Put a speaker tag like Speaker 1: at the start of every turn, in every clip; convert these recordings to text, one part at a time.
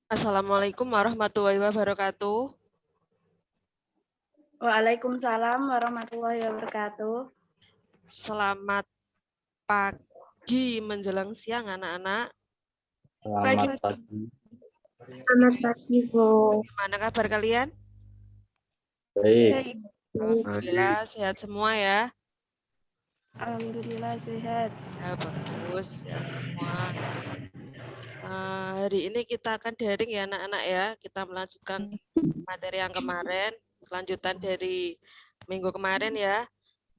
Speaker 1: Assalamualaikum warahmatullahi wabarakatuh.
Speaker 2: Waalaikumsalam warahmatullahi wabarakatuh.
Speaker 1: Selamat pagi menjelang siang anak-anak.
Speaker 3: Selamat pagi.
Speaker 2: Selamat pagi, Bu.
Speaker 1: Gimana kabar kalian?
Speaker 3: Baik.
Speaker 1: Alhamdulillah sehat semua ya.
Speaker 2: Alhamdulillah sehat.
Speaker 1: Ya, bagus sehat semua. Hari ini kita akan daring ya anak-anak ya. Kita melanjutkan materi yang kemarin, kelanjutan dari minggu kemarin ya.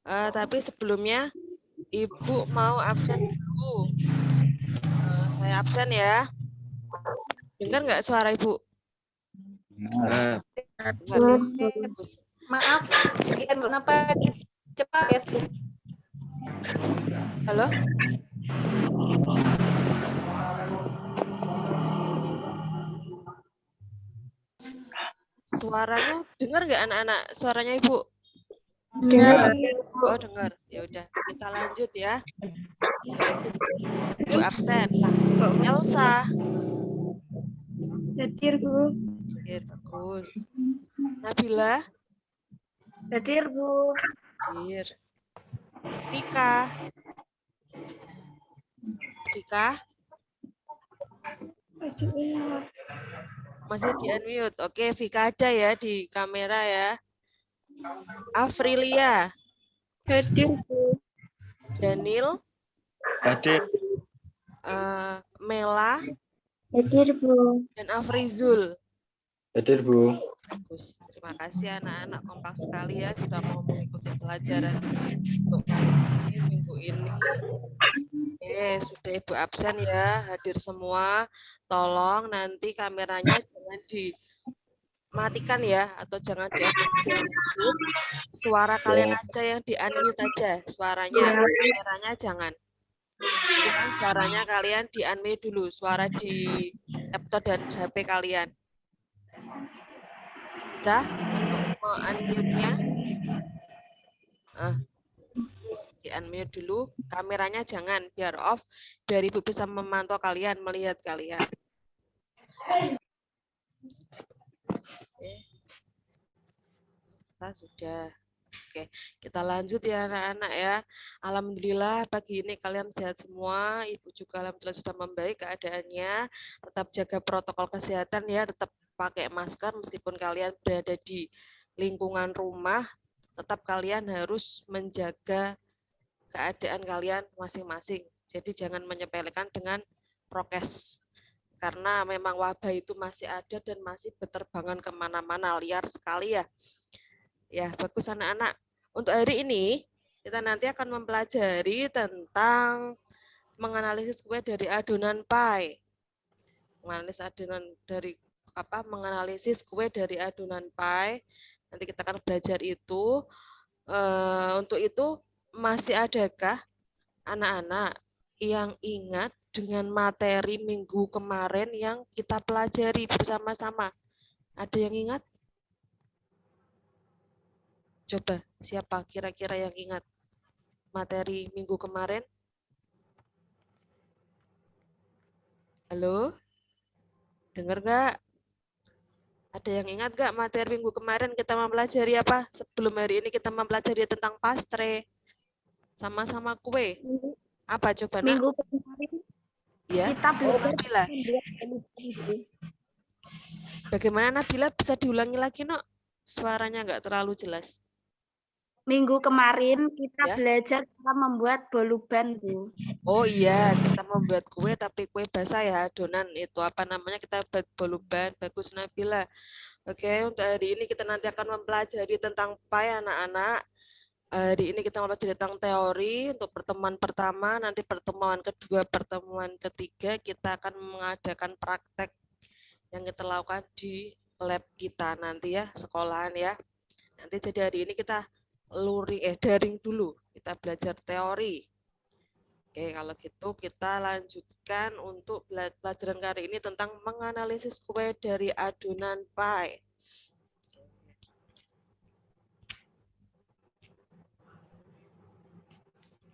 Speaker 1: Tapi sebelumnya Ibu mau absen dulu. Saya absen ya. Dengar nggak suara Ibu?
Speaker 3: Nah,
Speaker 1: Dengar. Bagus.
Speaker 4: Maaf, kenapa cepat ya?
Speaker 1: Halo? Suaranya dengar nggak anak-anak? Suaranya Ibu?
Speaker 2: Dengar.
Speaker 1: Oh, dengar. Ya udah, kita lanjut ya. Ibu absen. Elsa.
Speaker 2: Hadir, Bu.
Speaker 1: Oke, bagus. Nabila.
Speaker 2: Hadir, Bu.
Speaker 1: Hadir. Vika. Vika. Masih di unmute. Oke, Vika ada ya di kamera ya. Afrilia.
Speaker 2: Hadir, Bu.
Speaker 1: Daniel.
Speaker 3: hadir.
Speaker 1: Mela.
Speaker 2: Hadir, Bu.
Speaker 1: Dan Afrizul.
Speaker 3: Hadir, Bu.
Speaker 1: Bagus. Terima kasih anak-anak kompak sekali ya sudah mau mengikuti pelajaran untuk minggu ini. Oke, sudah Ibu absen ya, hadir semua. Tolong nanti kameranya jangan dimatikan ya, atau jangan di-unmute. Suara kalian aja yang di-unmute aja, suaranya, kameranya jangan. Ya, suaranya kalian di-unmute dulu, suara di laptop dan HP kalian. Bisa untuk unmute-nya? Di-unmute dulu, kameranya jangan, biar off, biar Ibu bisa memantau kalian, melihat kalian. Oke. Sudah. Oke, kita lanjut ya anak-anak ya. Alhamdulillah pagi ini kalian sehat semua. Ibu juga alhamdulillah sudah membaik keadaannya. Tetap jaga protokol kesehatan ya, tetap pakai masker meskipun kalian berada di lingkungan rumah, tetap kalian harus menjaga keadaan kalian masing-masing. Jadi jangan menyepelekan dengan prokes. Karena memang wabah itu masih ada dan masih berterbangan kemana-mana, liar sekali ya. Ya, bagus anak-anak. Untuk hari ini, kita nanti akan mempelajari tentang menganalisis kue dari adonan pie. Menganalisis kue dari adonan pie. Nanti kita akan belajar itu. Untuk itu, masih adakah anak-anak yang ingat dengan materi minggu kemarin yang kita pelajari bersama-sama? Ada yang ingat? Coba, siapa kira-kira yang ingat materi minggu kemarin? Halo? Dengar nggak? Ada yang ingat nggak materi minggu kemarin kita mempelajari apa? Sebelum hari ini kita mempelajari tentang pastre. Sama-sama kue. Apa coba, Nak?
Speaker 2: Minggu kemarin
Speaker 1: Ya.
Speaker 2: kita belajar
Speaker 1: Nabila. Bagaimana Nabila? Bisa diulangi lagi, Nok? Suaranya nggak terlalu jelas.
Speaker 2: Minggu kemarin kita
Speaker 1: Ya.
Speaker 2: belajar cara membuat boluban, Bu.
Speaker 1: Oh iya, kita membuat kue tapi kue basah ya, adonan itu apa namanya, kita buat boluban. Bagus Nabila. Oke, untuk hari ini kita nanti akan mempelajari tentang pie anak-anak. Hari ini kita mempelajari tentang teori untuk pertemuan pertama, nanti pertemuan kedua, pertemuan ketiga kita akan mengadakan praktek yang kita lakukan di lab kita nanti ya, sekolahan ya. Nanti jadi hari ini kita daring dulu, kita belajar teori. Oke, kalau gitu kita lanjutkan untuk pelajaran kali ini tentang menganalisis kue dari adonan pie.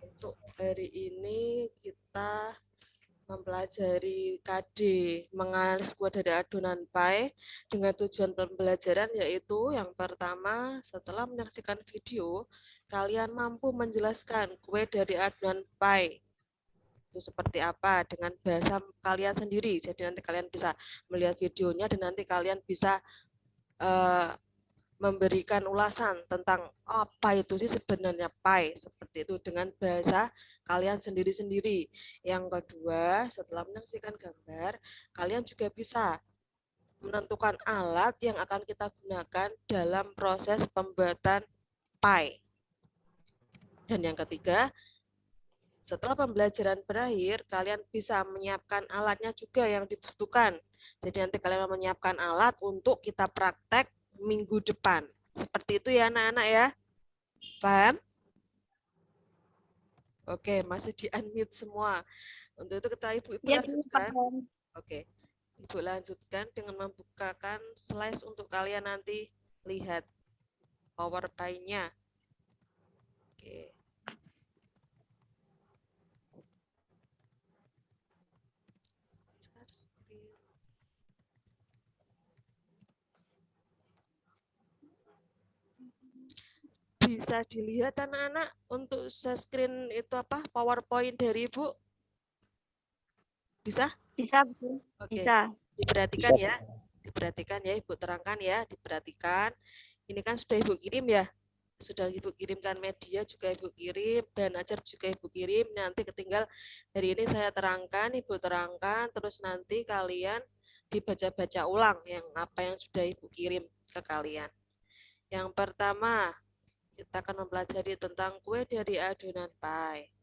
Speaker 1: Untuk hari ini kita mempelajari KD, menganalisis kue dari adonan pie dengan tujuan pembelajaran yaitu yang pertama, setelah menyaksikan video, kalian mampu menjelaskan kue dari adonan pie itu seperti apa dengan bahasa kalian sendiri. Jadi nanti kalian bisa melihat videonya dan nanti kalian bisa memberikan ulasan tentang apa itu sih sebenarnya pie seperti itu dengan bahasa kalian sendiri-sendiri. Yang kedua, setelah menyaksikan gambar, kalian juga bisa menentukan alat yang akan kita gunakan dalam proses pembuatan pie. Dan yang ketiga, setelah pembelajaran berakhir, kalian bisa menyiapkan alatnya juga yang dibutuhkan. Jadi nanti kalian menyiapkan alat untuk kita praktek minggu depan. Seperti itu ya anak-anak ya. Paham? Oke, masih di-unmute semua. Untuk itu kita Ibu
Speaker 2: Ya,
Speaker 1: lanjutkan.
Speaker 2: paham.
Speaker 1: Oke. Ibu lanjutkan dengan membukakan slide untuk kalian nanti lihat PowerPoint-nya. Oke. Bisa dilihat anak-anak untuk share screen itu apa PowerPoint dari Ibu? Bisa?
Speaker 2: Bisa, Bu.
Speaker 1: Oke.
Speaker 2: Bisa.
Speaker 1: Diperhatikan
Speaker 3: Bisa.
Speaker 1: ya. Diperhatikan ya, Ibu terangkan ya, diperhatikan. Ini kan sudah Ibu kirim ya. Sudah Ibu kirimkan media juga Ibu kirim, dan ajar juga Ibu kirim. Nanti ketinggal hari ini saya terangkan, Ibu terangkan, terus nanti kalian dibaca-baca ulang yang apa yang sudah Ibu kirim ke kalian. Yang pertama, kita akan mempelajari tentang kue dari adonan pie.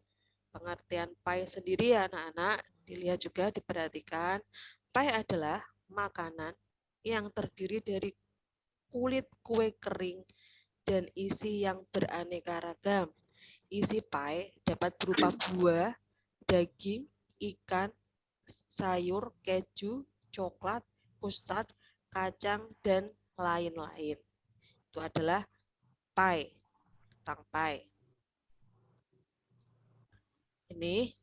Speaker 1: Pengertian pie sendiri ya anak-anak, dilihat juga, diperhatikan. Pie adalah makanan yang terdiri dari kulit kue kering dan isi yang beraneka ragam. Isi pie dapat berupa buah, daging, ikan, sayur, keju, coklat, mustard, kacang, dan lain-lain. Itu adalah pie. Tentang pie. Ini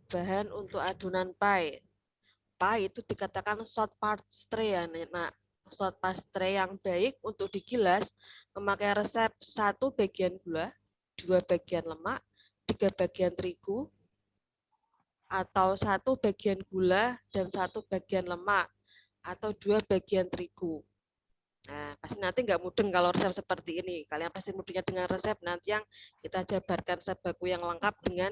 Speaker 1: bahan untuk adonan pie. Pie itu dikatakan short pastry ya, nah short pastry yang baik untuk digilas memakai resep 1 bagian gula, 2 bagian lemak, 3 bagian terigu, atau 1 bagian gula dan 1 bagian lemak, atau 2 bagian terigu. Nah, pasti nanti nggak mudeng kalau resep seperti ini. Kalian pasti mudengnya dengan resep nanti yang kita jabarkan resep baku yang lengkap dengan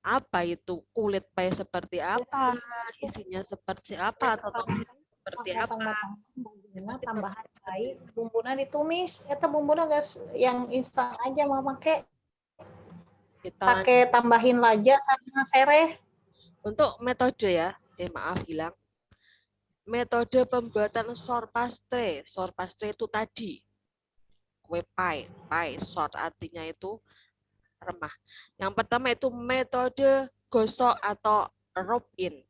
Speaker 1: apa itu kulit pie seperti apa, isinya seperti apa, atau seperti apa.
Speaker 4: Pasti tambahan cair, bumbunya ditumis. Eta bumbunya guys yang instan aja mau pakai. Pakai tambahin laja sama sereh.
Speaker 1: Untuk metode ya, maaf hilang. Metode pembuatan short pastry. Short pastry itu tadi kue pie. Pie short artinya itu remah. Yang pertama itu metode gosok atau rub in.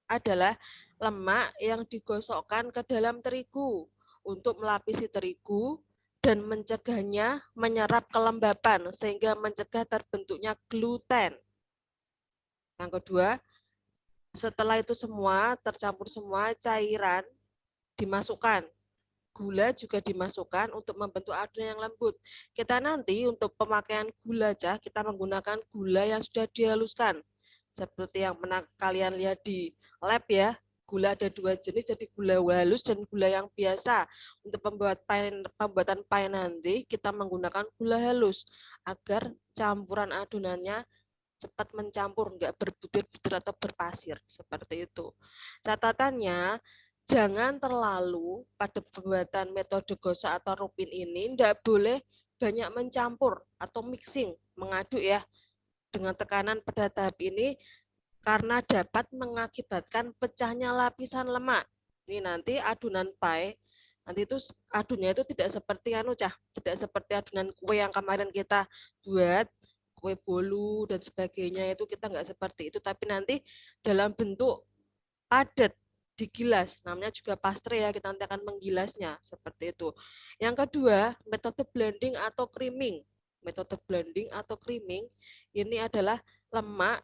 Speaker 1: Adalah lemak yang digosokkan ke dalam terigu untuk melapisi terigu dan mencegahnya menyerap kelembapan sehingga mencegah terbentuknya gluten. Yang kedua, setelah itu semua tercampur semua cairan dimasukkan. Gula juga dimasukkan untuk membentuk adonan yang lembut. Kita nanti untuk pemakaian gula aja kita menggunakan gula yang sudah dihaluskan. Seperti yang pernah kalian lihat di lab ya. Gula ada 2 jenis, jadi gula halus dan gula yang biasa. Untuk pembuatan pie nanti kita menggunakan gula halus agar campuran adonannya cepat mencampur, enggak berbutir-butir atau berpasir, seperti itu. Catatannya, jangan terlalu pada pembuatan metode gosok atau rupin ini, enggak boleh banyak mencampur atau mixing, mengaduk ya, dengan tekanan pada tahap ini, karena dapat mengakibatkan pecahnya lapisan lemak. Ini nanti adonan pie, nanti itu adonnya itu tidak seperti tidak seperti adonan kue yang kemarin kita buat, kue bolu dan sebagainya itu kita nggak seperti itu, tapi nanti dalam bentuk padat digilas, namanya juga pastry ya, kita nanti akan menggilasnya seperti itu. Yang kedua, metode blending atau creaming. Metode blending atau creaming ini adalah lemak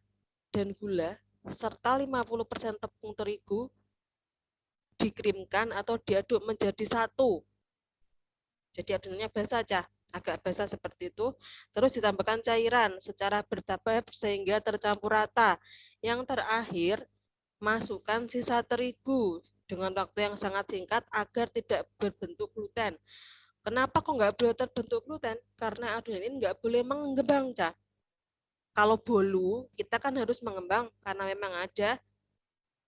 Speaker 1: dan gula, serta 50% tepung terigu dikrimkan atau diaduk menjadi satu. Jadi adonannya basah aja, agak basah seperti itu. Terus ditambahkan cairan secara bertahap sehingga tercampur rata. Yang terakhir, masukkan sisa terigu dengan waktu yang sangat singkat agar tidak berbentuk gluten. Kenapa kok nggak boleh terbentuk gluten? Karena adonan ini nggak boleh mengembang, Cah. Kalau bolu, kita kan harus mengembang karena memang ada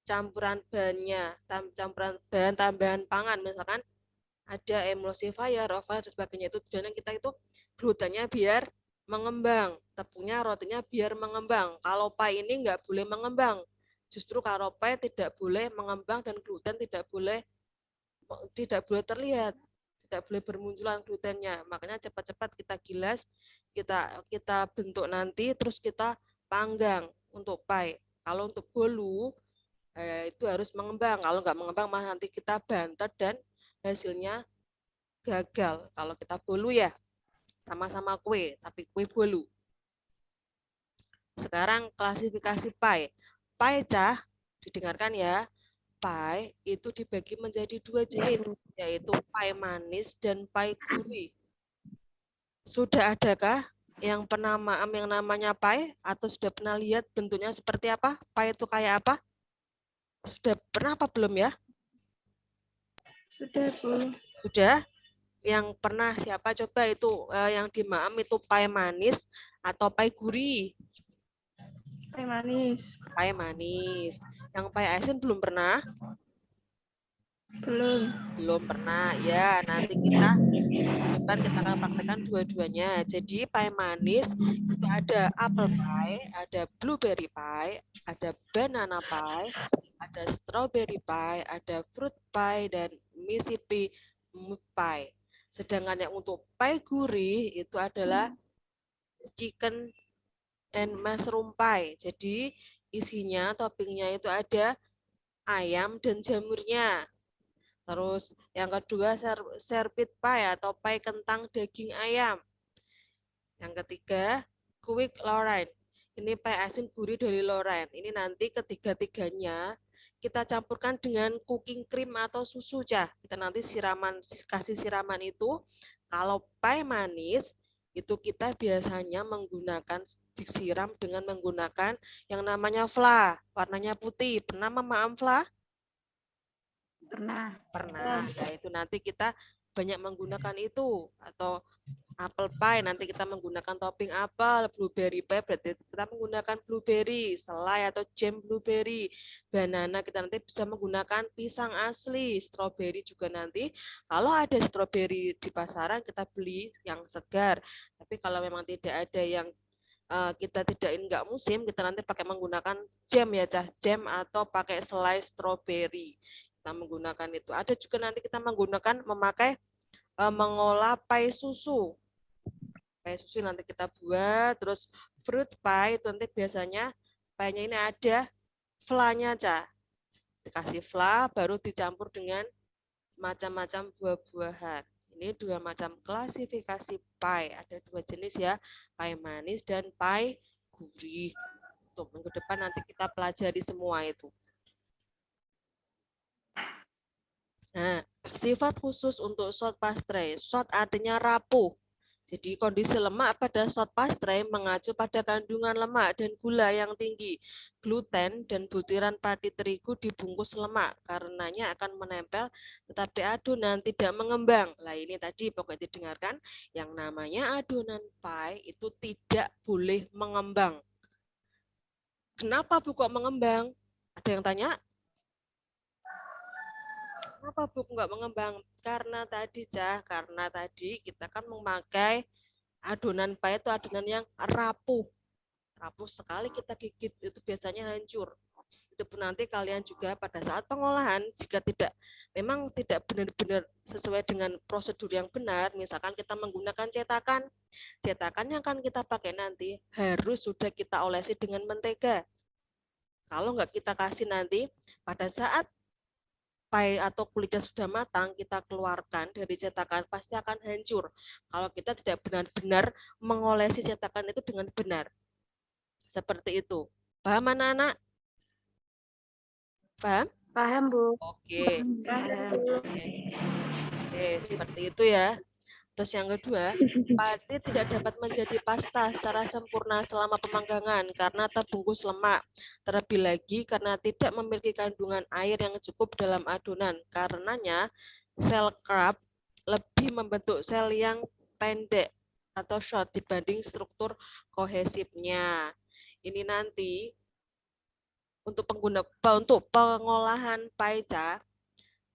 Speaker 1: campuran bahannya, campuran bahan tambahan pangan, misalkan ada emulsifier, oval, dan sebagainya. Itu tujuannya kita itu glutennya biar mengembang, tepungnya, rotinya biar mengembang. Kalau pie ini nggak boleh mengembang. Justru kalau pie tidak boleh mengembang dan gluten tidak boleh terlihat, tidak boleh bermunculan glutennya. Makanya cepat-cepat kita gilas, kita bentuk nanti, terus kita panggang untuk pie. Kalau untuk bolu itu harus mengembang. Kalau nggak mengembang, malah nanti kita bantet dan hasilnya gagal. Kalau kita bolu ya sama-sama kue, tapi kue bolu. Sekarang klasifikasi pie. Pie, Cah, didengarkan ya. Pie itu dibagi menjadi dua jenis, yaitu pie manis dan pie gurih. Sudah adakah yang pernah yang namanya pie atau sudah pernah lihat bentuknya seperti apa? Pie itu kayak apa? Sudah pernah apa belum ya?
Speaker 2: Sudah, Bu.
Speaker 1: Sudah? Yang pernah siapa coba itu yang di Maam itu pie manis atau pie gurih?
Speaker 2: Teh manis.
Speaker 1: Pie manis. Yang pie asin belum pernah?
Speaker 2: Belum.
Speaker 1: Belum pernah. Ya, nanti kita depan kita akan praktekkan dua-duanya. Jadi pie manis itu ada apple pie, ada blueberry pie, ada banana pie, ada strawberry pie, ada fruit pie, dan Mississippi pie. Sedangkan yang untuk pie gurih itu adalah chicken and mushroom pie. Jadi isinya, toppingnya itu ada ayam dan jamurnya. Terus yang kedua sherbet pie atau pie kentang daging ayam. Yang ketiga quick Lorraine. Ini pie asin gurih dari Lorraine. Ini nanti ketiga-tiganya kita campurkan dengan cooking cream atau susu, Cah. Kita nanti kasih siraman itu. Kalau pie manis itu kita biasanya menggunakan disiram dengan menggunakan yang namanya fla, warnanya putih. Pernah Mama fla?
Speaker 2: Pernah.
Speaker 1: Pernah. Nah, itu nanti kita banyak menggunakan itu. Atau apple pie, nanti kita menggunakan topping apel, blueberry pie, berarti kita menggunakan blueberry, selai atau jam blueberry, banana kita nanti bisa menggunakan pisang asli, strawberry juga nanti, kalau ada strawberry di pasaran kita beli yang segar, tapi kalau memang tidak ada yang kita tidak enggak musim, kita nanti pakai menggunakan jam ya, Cah, jam atau pakai selai strawberry, kita menggunakan itu. Ada juga nanti kita memakai mengolah pie susu. Pie susu nanti kita buat, terus fruit pie itu nanti biasanya pie-nya ini ada flanya, Cah. Dikasih fla, baru dicampur dengan macam-macam buah-buahan. Ini dua macam klasifikasi pie. Ada dua jenis ya, pie manis dan pie gurih. Untuk minggu depan nanti kita pelajari semua itu. Nah, sifat khusus untuk short pastry. Short artinya rapuh. Jadi kondisi lemak pada short pastry mengacu pada kandungan lemak dan gula yang tinggi. Gluten dan butiran padi terigu dibungkus lemak, karenanya akan menempel tetapi adonan tidak mengembang. Lah ini tadi pokoknya didengarkan, yang namanya adonan pie itu tidak boleh mengembang. Kenapa Bu kok mengembang? Ada yang tanya? Kenapa Bu nggak mengembang? Karena tadi, Cah, karena tadi kita kan memakai adonan pie itu adonan yang rapuh. Rapuh sekali kita gigit, itu biasanya hancur. Itu pun nanti kalian juga pada saat pengolahan, jika memang tidak benar-benar sesuai dengan prosedur yang benar, misalkan kita menggunakan cetakan yang akan kita pakai nanti harus sudah kita olesi dengan mentega. Kalau nggak kita kasih nanti, pada saat pie atau kulitnya sudah matang, kita keluarkan dari cetakan, pasti akan hancur. Kalau kita tidak benar-benar mengolesi cetakan itu dengan benar. Seperti itu. Paham anak-anak? Paham?
Speaker 2: Paham, Bu.
Speaker 1: Oke.
Speaker 2: Paham.
Speaker 1: Oke, seperti itu ya. Terus yang kedua, padi tidak dapat menjadi pasta secara sempurna selama pemanggangan karena terbungkus lemak. Terlebih lagi karena tidak memiliki kandungan air yang cukup dalam adonan. Karenanya, sel Krebs lebih membentuk sel yang pendek atau short dibanding struktur kohesifnya. Ini nanti untuk pengolahan paica.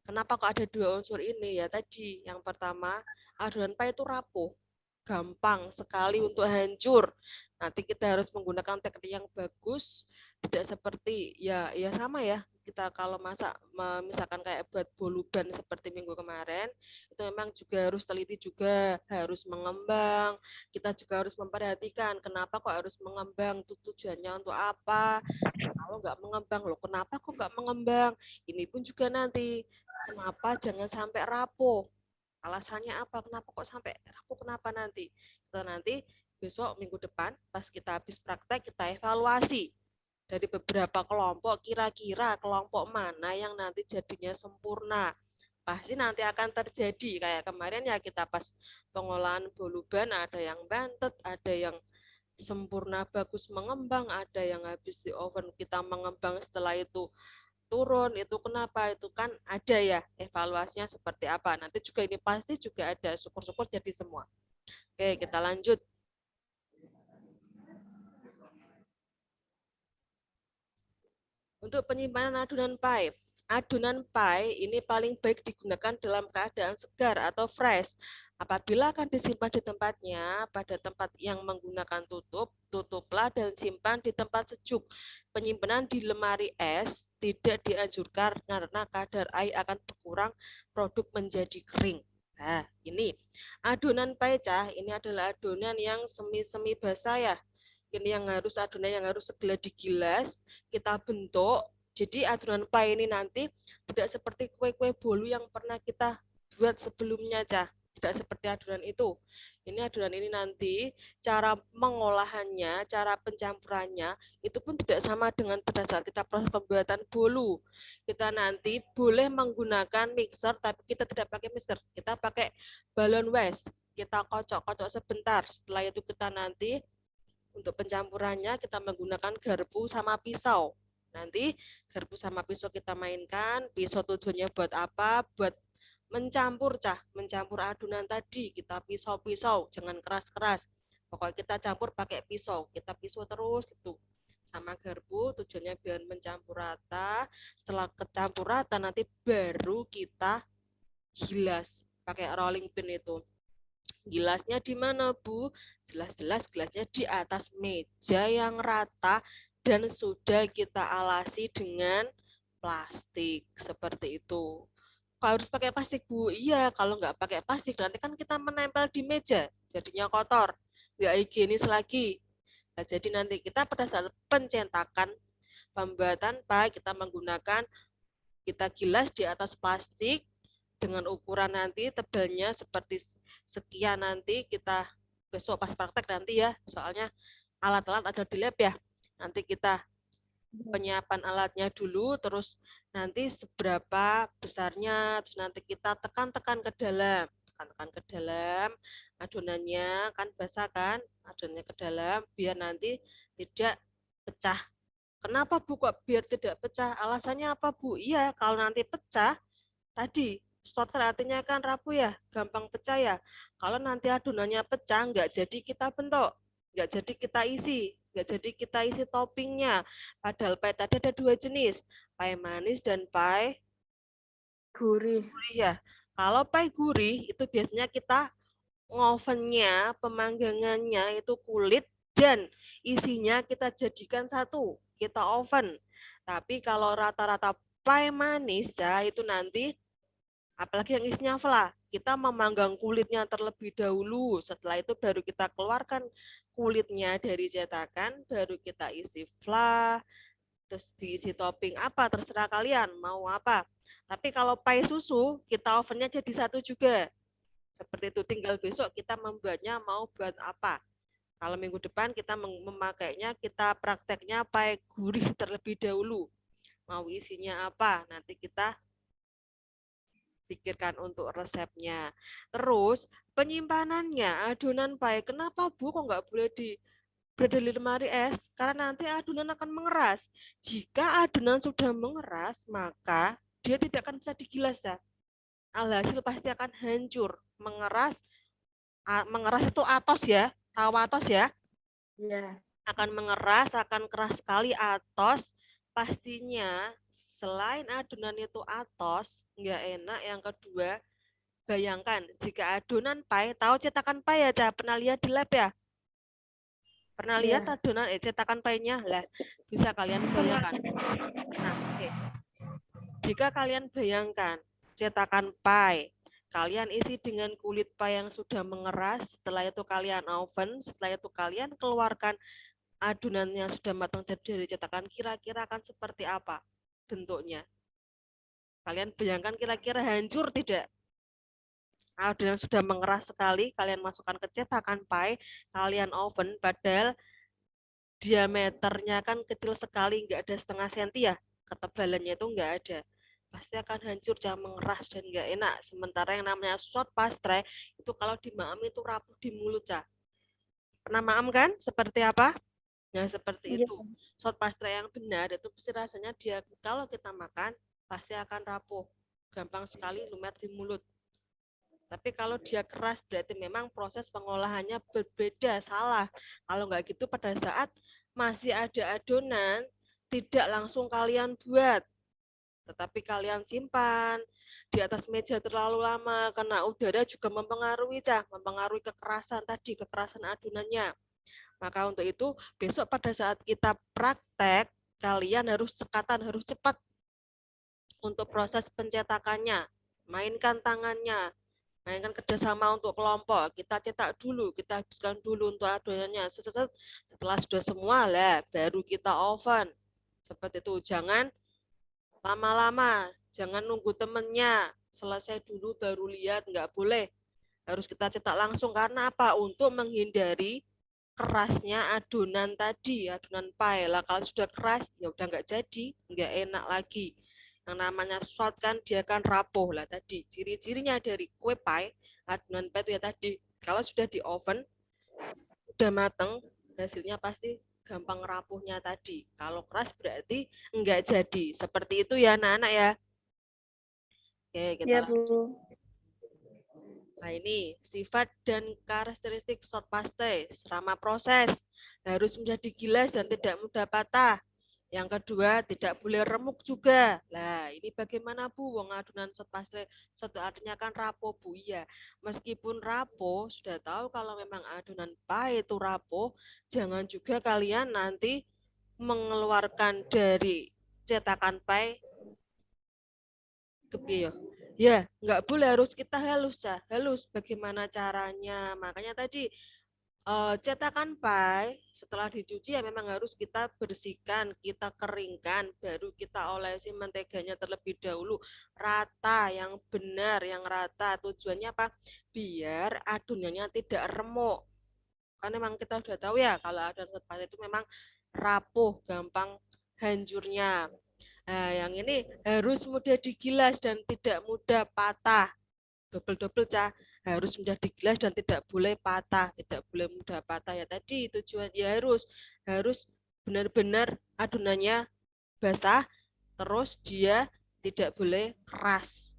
Speaker 1: Kenapa kok ada dua unsur ini ya tadi? Yang pertama, adonan pai itu rapuh, gampang sekali untuk hancur. Nanti kita harus menggunakan teknik yang bagus, tidak seperti ya sama ya. Kita kalau masak misalkan kayak buat boluban seperti minggu kemarin, itu memang juga harus teliti juga, harus mengembang. Kita juga harus memperhatikan kenapa kok harus mengembang, tujuannya untuk apa. Kalau nggak mengembang, loh kenapa kok nggak mengembang? Ini pun juga nanti kenapa jangan sampai rapuh? Alasannya apa? Kenapa kok sampai rapuh? Kenapa nanti? Kita nanti besok minggu depan pas kita habis praktek kita evaluasi dari beberapa kelompok kira-kira kelompok mana yang nanti jadinya sempurna. Pasti nanti akan terjadi kayak kemarin ya kita pas pengolahan boluban ada yang bantet, ada yang sempurna bagus mengembang, ada yang habis di oven kita mengembang setelah itu turun, itu kenapa, itu kan ada ya evaluasinya seperti apa. Nanti juga ini pasti juga ada, syukur-syukur jadi semua. Oke, kita lanjut. Untuk penyimpanan adonan pie. Adonan pie ini paling baik digunakan dalam keadaan segar atau fresh. Apabila akan disimpan di tempatnya, pada tempat yang menggunakan tutup, tutuplah dan simpan di tempat sejuk. Penyimpanan di lemari es tidak dianjurkan karena kadar air akan berkurang, produk menjadi kering. Nah, ini adonan paecah ini adalah adonan yang semi-semi basah ya. Ini yang harus adonan yang harus segera digilas, kita bentuk. Jadi adonan pie ini nanti tidak seperti kue-kue bolu yang pernah kita buat sebelumnya, Cah. Tidak seperti adonan itu. Ini adonan ini nanti cara mengolahannya, cara pencampurannya itu pun tidak sama dengan pada saat kita proses pembuatan bolu. Kita nanti boleh menggunakan mixer, tapi kita tidak pakai mixer. Kita pakai balon wes. Kita kocok-kocok sebentar. Setelah itu kita nanti untuk pencampurannya kita menggunakan garpu sama pisau. Nanti garpu sama pisau kita mainkan. Pisau tujuannya buat apa? Buat mencampur, mencampur adonan tadi. Kita pisau-pisau, jangan keras-keras. Pokoknya kita campur pakai pisau. Kita pisau terus gitu. Sama garpu tujuannya biar mencampur rata. Setelah kecampur rata nanti baru kita gilas pakai rolling pin itu. Gelasnya di mana, Bu? Jelas-jelas gelasnya di atas meja yang rata dan sudah kita alasi dengan plastik. Seperti itu. Kok harus pakai plastik, Bu? Iya, kalau nggak pakai plastik, nanti kan kita menempel di meja. Jadinya kotor. Nggak higienis lagi. Nah, jadi nanti kita pada saat pencetakan, pembuatan pie, kita menggunakan, kita gilas di atas plastik, dengan ukuran nanti tebalnya seperti sekian nanti kita besok pas praktek nanti ya, soalnya alat-alat ada di lab ya. Nanti kita penyiapan alatnya dulu, terus nanti seberapa besarnya, terus nanti kita tekan-tekan ke dalam, tekan-tekan ke dalam, adonannya kan basah kan, adonannya ke dalam biar nanti tidak pecah. Kenapa Bu kok biar tidak pecah? Alasannya apa Bu? Iya, kalau nanti pecah, tadi shorter artinya kan rapuh ya, gampang pecah ya. Kalau nanti adonannya pecah, nggak jadi kita bentuk, nggak jadi kita isi, nggak jadi kita isi toppingnya. Padahal pie tadi ada dua jenis, pie manis dan pie
Speaker 2: Gurih.
Speaker 1: ya. Kalau pie gurih itu biasanya kita ngovennya, pemanggangannya itu kulit dan isinya kita jadikan satu, kita oven. Tapi kalau rata-rata pie manis ya itu nanti apalagi yang isinya fla, kita memanggang kulitnya terlebih dahulu. Setelah itu baru kita keluarkan kulitnya dari cetakan, baru kita isi fla, terus diisi topping apa, terserah kalian mau apa. Tapi kalau pie susu, kita ovennya jadi satu juga. Seperti itu, tinggal besok kita membuatnya mau buat apa. Kalau minggu depan kita memakainya, kita prakteknya pai gurih terlebih dahulu. Mau isinya apa? Nanti kita pikirkan untuk resepnya. Terus penyimpanannya, adonan pai. Kenapa Bu kok nggak boleh berada di lemari es? Karena nanti adonan akan mengeras. Jika adonan sudah mengeras, maka dia tidak akan bisa digilas ya. Alhasil pasti akan hancur. Mengeras itu atos ya. Tahu atos ya?
Speaker 2: Iya.
Speaker 1: Akan mengeras, akan keras sekali atos. Pastinya selain adonan itu atos, nggak enak. Yang kedua, bayangkan jika adonan pai, tahu cetakan pai ya, pernah lihat di lab ya? Pernah lihat adonan cetakan painya? Lah, bisa kalian bayangkan. Nah, oke. Jika kalian bayangkan cetakan pai, kalian isi dengan kulit pai yang sudah mengeras, setelah itu kalian oven, setelah itu kalian keluarkan adonan yang sudah matang dari cetakan, kira-kira akan seperti apa bentuknya? Kalian bayangkan kira-kira hancur tidak? Adonan sudah mengeras sekali, kalian masukkan ke cetakan pai, kalian oven, padahal diameternya kan kecil sekali, nggak ada setengah senti ya, ketebalannya itu nggak ada. Pasti akan hancur dan mengeras dan nggak enak. Sementara yang namanya short pastry, itu kalau dimaam itu rapuh di mulut, Cah. Pernah maam kan? Seperti apa? Nah, seperti itu. Short pastry yang benar, itu pasti rasanya dia, kalau kita makan, pasti akan rapuh. Gampang sekali lumer di mulut. Tapi kalau dia keras berarti memang proses pengolahannya berbeda, salah. Kalau nggak gitu pada saat masih ada adonan, tidak langsung kalian buat. Tetapi kalian simpan di atas meja terlalu lama, karena udara juga mempengaruhi, mempengaruhi kekerasan tadi, kekerasan adonannya. Maka untuk itu, besok pada saat kita praktek, kalian harus cekatan, harus cepat untuk proses pencetakannya. Mainkan tangannya, mainkan kerjasama untuk kelompok. Kita cetak dulu, kita habiskan dulu untuk adonannya. Setelah sudah semua lah, baru kita oven. Seperti itu, jangan lama-lama, jangan nunggu temennya selesai dulu baru lihat, nggak boleh. Harus kita cetak langsung, karena apa? Untuk menghindari kerasnya adonan tadi, adonan pai. Lah kalau sudah keras, ya udah nggak jadi, nggak enak lagi. Yang namanya short kan dia kan rapuh lah tadi. Ciri-cirinya dari kue pai, adonan pai itu ya tadi, kalau sudah di oven, udah mateng, hasilnya pasti gampang rapuhnya tadi. Kalau keras berarti enggak jadi. Seperti itu ya anak-anak ya. Oke, kita lanjut. Nah ini sifat dan karakteristik short pastry selama proses. Harus mudah digilas dan tidak mudah patah. Yang kedua, tidak boleh remuk juga. Nah, ini bagaimana Bu? Wong adonan short pastry, suatu artinya kan rapuh Bu. Iya, meskipun rapuh, sudah tahu kalau memang adonan pai itu rapuh, jangan juga kalian nanti mengeluarkan dari cetakan pai ke ya, nggak boleh, harus kita halus ya. Halus bagaimana caranya? Makanya tadi cetakan pai setelah dicuci ya memang harus kita bersihkan, kita keringkan, baru kita olesi menteganya terlebih dahulu rata, yang benar, yang rata. Tujuannya apa? Biar adonannya tidak remuk. Karena memang kita sudah tahu ya kalau adonan pai itu memang rapuh, gampang hancurnya. Nah, yang ini harus mudah digilas dan tidak mudah patah. Double-double, harus mudah digilas dan tidak boleh patah, tidak boleh mudah patah ya tadi tujuan ya harus benar-benar adonannya basah, terus dia tidak boleh keras.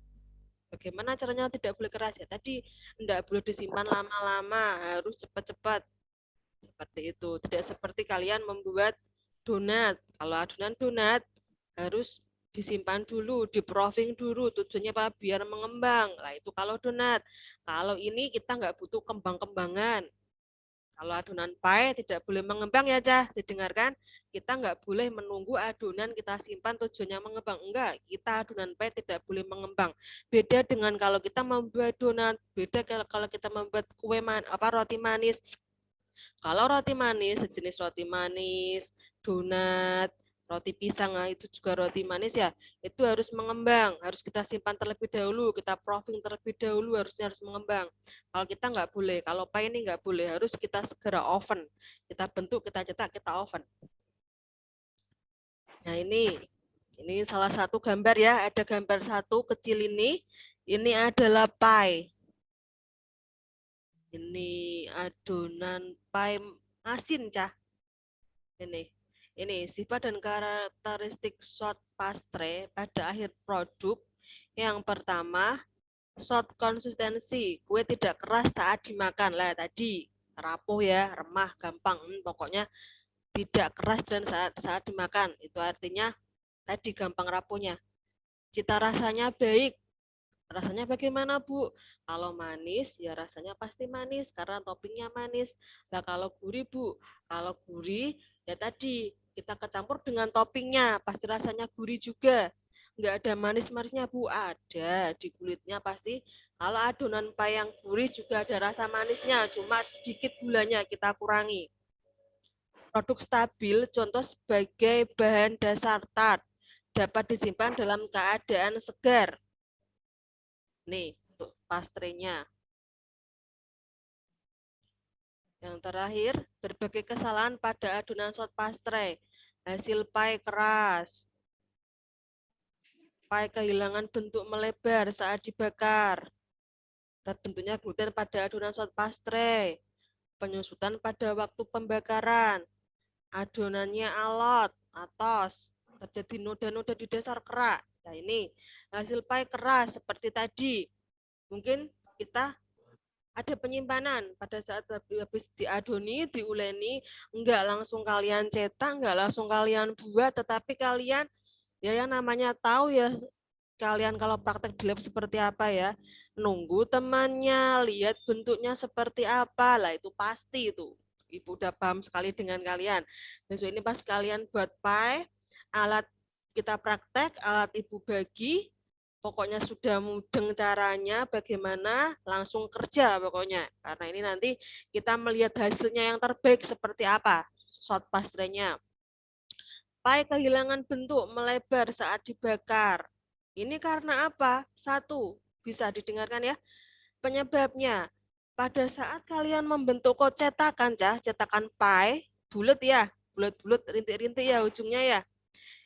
Speaker 1: Bagaimana caranya tidak boleh keras ya tadi, tidak boleh disimpan lama-lama, harus cepat-cepat. Seperti itu, tidak seperti kalian membuat donat. Kalau adonan donat harus disimpan dulu, di-proofing dulu, tujuannya apa? Biar mengembang. Lah itu kalau donat. Kalau ini kita nggak butuh kembang-kembangan. Kalau adonan pai tidak boleh mengembang ya, didengarkan. Kita nggak boleh menunggu adonan kita simpan tujuannya mengembang. Enggak, kita adonan pai tidak boleh mengembang. Beda dengan kalau kita membuat donat, beda kalau kita membuat kue roti manis. Kalau roti manis, sejenis roti manis, donat, Roti pisang, nah itu juga roti manis ya, itu harus mengembang, harus kita simpan terlebih dahulu, kita proofing terlebih dahulu, harusnya harus mengembang. Kalau kita nggak boleh, kalau pie ini nggak boleh, harus kita segera oven, kita bentuk, kita cetak, kita oven. Nah ini salah satu gambar ya, ada gambar satu kecil ini adalah pie. Ini adonan pie asin, Cah. Ini sifat dan karakteristik short pastry pada akhir produk. Yang pertama, short konsistensi, kue tidak keras saat dimakan. Lah tadi rapuh ya, remah, gampang. Pokoknya tidak keras dan saat dimakan. Itu artinya tadi gampang rapuhnya. Cita rasanya baik. Rasanya bagaimana, Bu? Kalau manis, ya rasanya pasti manis karena toppingnya manis. Nah, kalau gurih, Bu, kalau gurih, ya tadi kita kecampur dengan toppingnya, pasti rasanya gurih juga. Nggak ada manis-manisnya, Bu. Ada di kulitnya pasti. Kalau adonan pie yang gurih juga ada rasa manisnya, cuma sedikit gulanya kita kurangi. Produk stabil, contoh sebagai bahan dasar tart, dapat disimpan dalam keadaan segar. Nih, untuk pastry-nya. Yang terakhir, berbagai kesalahan pada adonan short pastry. Hasil pie keras. Pie kehilangan bentuk melebar saat dibakar. Terbentuknya gluten pada adonan short pastry. Penyusutan pada waktu pembakaran. Adonannya alot, atos. Terjadi noda-noda di dasar kerak. Nah ini, hasil pie keras seperti tadi. Mungkin kita ada penyimpanan pada saat habis diadoni, diuleni, enggak langsung kalian cetak, enggak langsung kalian buat, tetapi kalian ya yang namanya tahu ya, kalian kalau praktek di lab seperti apa ya, nunggu temannya, lihat bentuknya seperti apa, lah itu pasti itu. Ibu udah paham sekali dengan kalian. Besok ini pas kalian buat pie, alat kita praktek, alat ibu bagi, pokoknya sudah mudeng caranya, bagaimana langsung kerja pokoknya. Karena ini nanti kita melihat hasilnya yang terbaik seperti apa, short pastry-nya. Pie kehilangan bentuk, melebar saat dibakar. Ini karena apa? Satu, bisa didengarkan ya, penyebabnya. Pada saat kalian membentuk cetakan, cetakan pie, bulat ya, bulat-bulat, rintik-rintik ya ujungnya ya.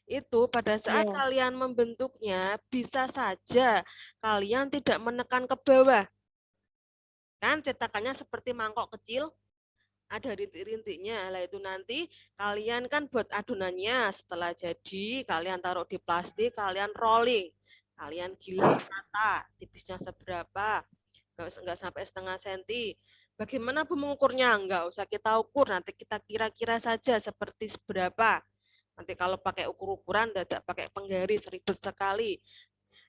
Speaker 1: Itu pada saat kalian membentuknya, bisa saja kalian tidak menekan ke bawah. Kan cetakannya seperti mangkok kecil, ada rintik-rintiknya. Lah itu nanti kalian kan buat adonannya, setelah jadi kalian taruh di plastik, kalian rolling. Kalian gilas rata, tipisnya seberapa, enggak sampai setengah senti. Bagaimana Bu mengukurnya? Enggak usah kita ukur, nanti kita kira-kira saja seperti seberapa. Nanti kalau pakai ukur-ukuran, tidak pakai penggaris, ribet sekali.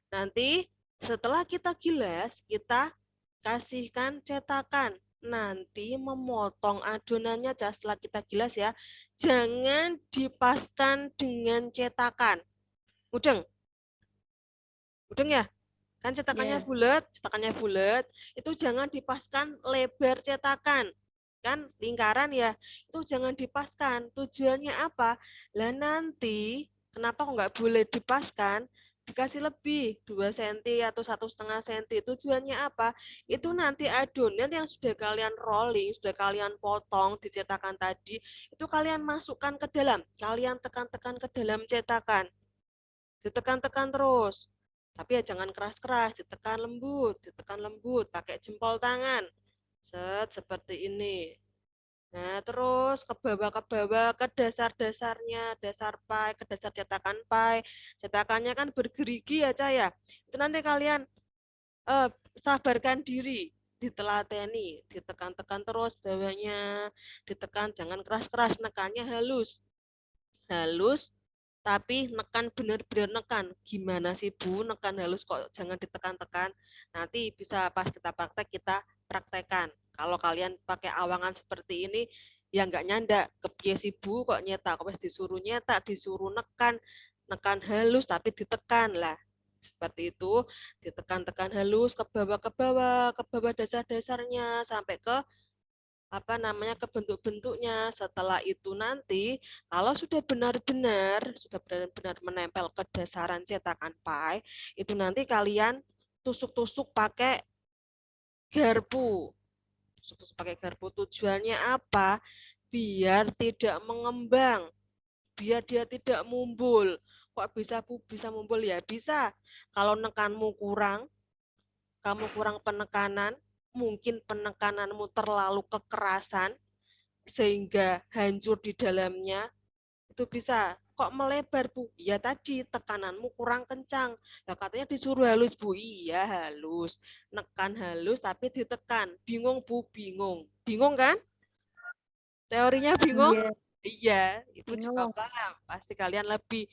Speaker 1: Nanti setelah kita gilas, kita kasihkan cetakan. Nanti memotong adonannya setelah kita gilas ya. Jangan dipaskan dengan cetakan. Mudeng? Mudeng ya? Kan cetakannya bulat, itu jangan dipaskan lebar cetakan. Kan lingkaran ya, itu jangan dipaskan. Tujuannya apa? Lah nanti, kenapa nggak boleh dipaskan? Dikasih lebih, 2 cm atau 1,5 cm. Tujuannya apa? Itu nanti adonan yang sudah kalian rolling, sudah kalian potong di cetakan tadi, itu kalian masukkan ke dalam. Kalian tekan-tekan ke dalam cetakan. Ditekan-tekan terus. Tapi ya jangan keras-keras, ditekan lembut, pakai jempol tangan. Seperti ini. Nah, terus ke bawah ke dasar-dasarnya, dasar pie, ke dasar cetakan pie. Cetakannya kan bergerigi ya, Cah ya. Itu nanti kalian sabarkan diri, ditelateni, ditekan-tekan terus bawahnya, ditekan, jangan keras-keras, nekannya halus. Halus, tapi nekan benar-benar nekan. Gimana sih Bu, nekan halus kok jangan ditekan-tekan. Nanti bisa pas kita praktekkan. Kalau kalian pakai awangan seperti ini, ya nggak nyanda. Kepiye sih Bu kok nyetak, kok disuruh nyetak, disuruh nekan halus tapi ditekan lah. Seperti itu, ditekan-tekan halus ke bawah dasar-dasarnya sampai ke ke bentuk-bentuknya. Setelah itu nanti kalau sudah benar-benar menempel ke dasaran cetakan pie, itu nanti kalian tusuk-tusuk pakai garpu. Tusuk-tusuk pakai garpu. Tujuannya apa? Biar tidak mengembang, biar dia tidak mumbul. Kok bisa mumbul ya? Bisa. Kalau nekanmu kurang, kamu kurang penekanan, mungkin penekananmu terlalu kekerasan, sehingga hancur di dalamnya, itu bisa. Kok melebar, Bu? Ya tadi, tekananmu kurang kencang. Nah, katanya disuruh halus, Bu. Iya, halus. Nekan halus, tapi ditekan. Bingung, Bu? Bingung. Bingung kan? Teorinya bingung?
Speaker 2: Iya.
Speaker 1: Iya, Ibu juga
Speaker 2: Bingung.
Speaker 1: paham. Pasti kalian lebih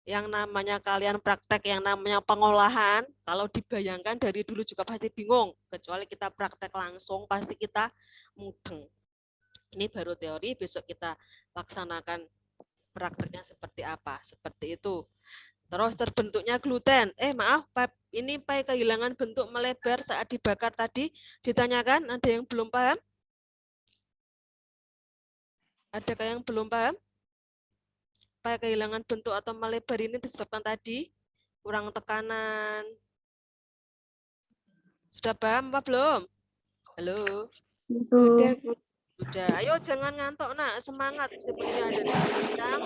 Speaker 1: yang namanya kalian praktek yang namanya pengolahan, kalau dibayangkan dari dulu juga pasti bingung. Kecuali kita praktek langsung, pasti kita mudeng. Ini baru teori, besok kita laksanakan prakteknya seperti apa. Seperti itu. Terus terbentuknya gluten. Maaf, ini pai kehilangan bentuk melebar saat dibakar tadi. Ditanyakan, ada yang belum paham? Adakah yang belum paham? Pai kehilangan bentuk atau melebar ini disebabkan tadi kurang tekanan. Sudah paham apa belum? Halo?
Speaker 2: Sudah, Bu.
Speaker 1: Sudah. Ayo jangan ngantuk, Nak. Semangat. Meskipun ada kencang,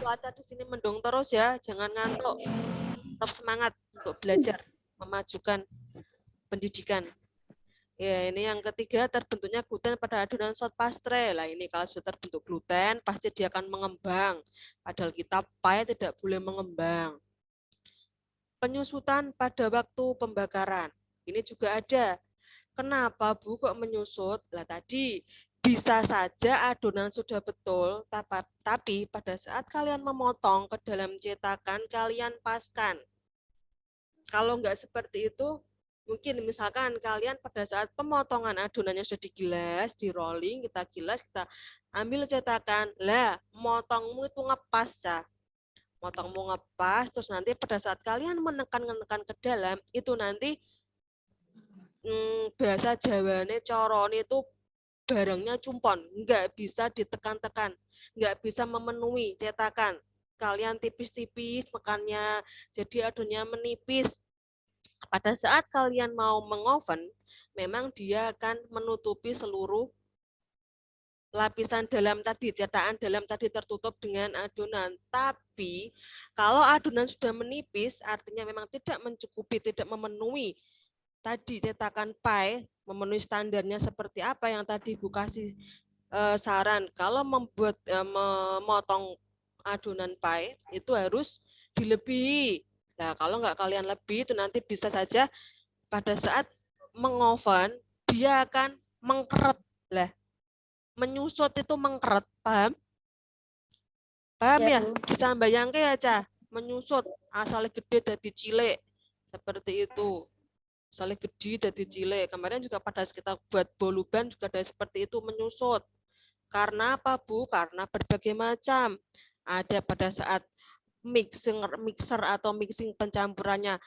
Speaker 1: cuaca di sini mendung terus ya. Jangan ngantuk. Tetap semangat untuk belajar, memajukan pendidikan. Ya, ini yang ketiga, terbentuknya gluten pada adonan shot pastry. Lah ini kalau sudah terbentuk gluten, pasti dia akan mengembang. Padahal kita pie tidak boleh mengembang. Penyusutan pada waktu pembakaran. Ini juga ada. Kenapa, Bu, kok menyusut? Lah tadi bisa saja adonan sudah betul, tapi pada saat kalian memotong ke dalam cetakan, kalian paskan. Kalau enggak seperti itu, mungkin misalkan kalian pada saat pemotongan adonannya sudah digilas, di rolling, kita gilas, kita ambil cetakan, lah motongmu itu ngepas, Cah. Motongmu ngepas, terus nanti pada saat kalian menekan ke dalam, itu nanti bahasa Jawane corone itu barangnya cumpon, nggak bisa ditekan-tekan, nggak bisa memenuhi cetakan. Kalian tipis-tipis mekannya, jadi adonannya menipis. Pada saat kalian mau mengoven, memang dia akan menutupi seluruh lapisan dalam tadi, cetakan dalam tadi tertutup dengan adonan. Tapi kalau adonan sudah menipis, artinya memang tidak mencukupi, tidak memenuhi tadi cetakan pie, memenuhi standarnya seperti apa yang tadi Bu kasih saran. Kalau memotong adonan pie itu harus dilebihi. Nah, kalau nggak kalian lebih, itu nanti bisa saja pada saat mengoven, dia akan mengkeret. Lah, menyusut itu mengkeret, paham? Paham ya? Bisa bayangke ya, Cah? Menyusut, asalnya gede dari cilik. Seperti itu. Asalnya gede dari cilik. Kemarin juga pada kita buat boluban juga ada seperti itu, menyusut. Karena apa, Bu? Karena berbagai macam. Ada pada saat mixer atau mixing pencampurannya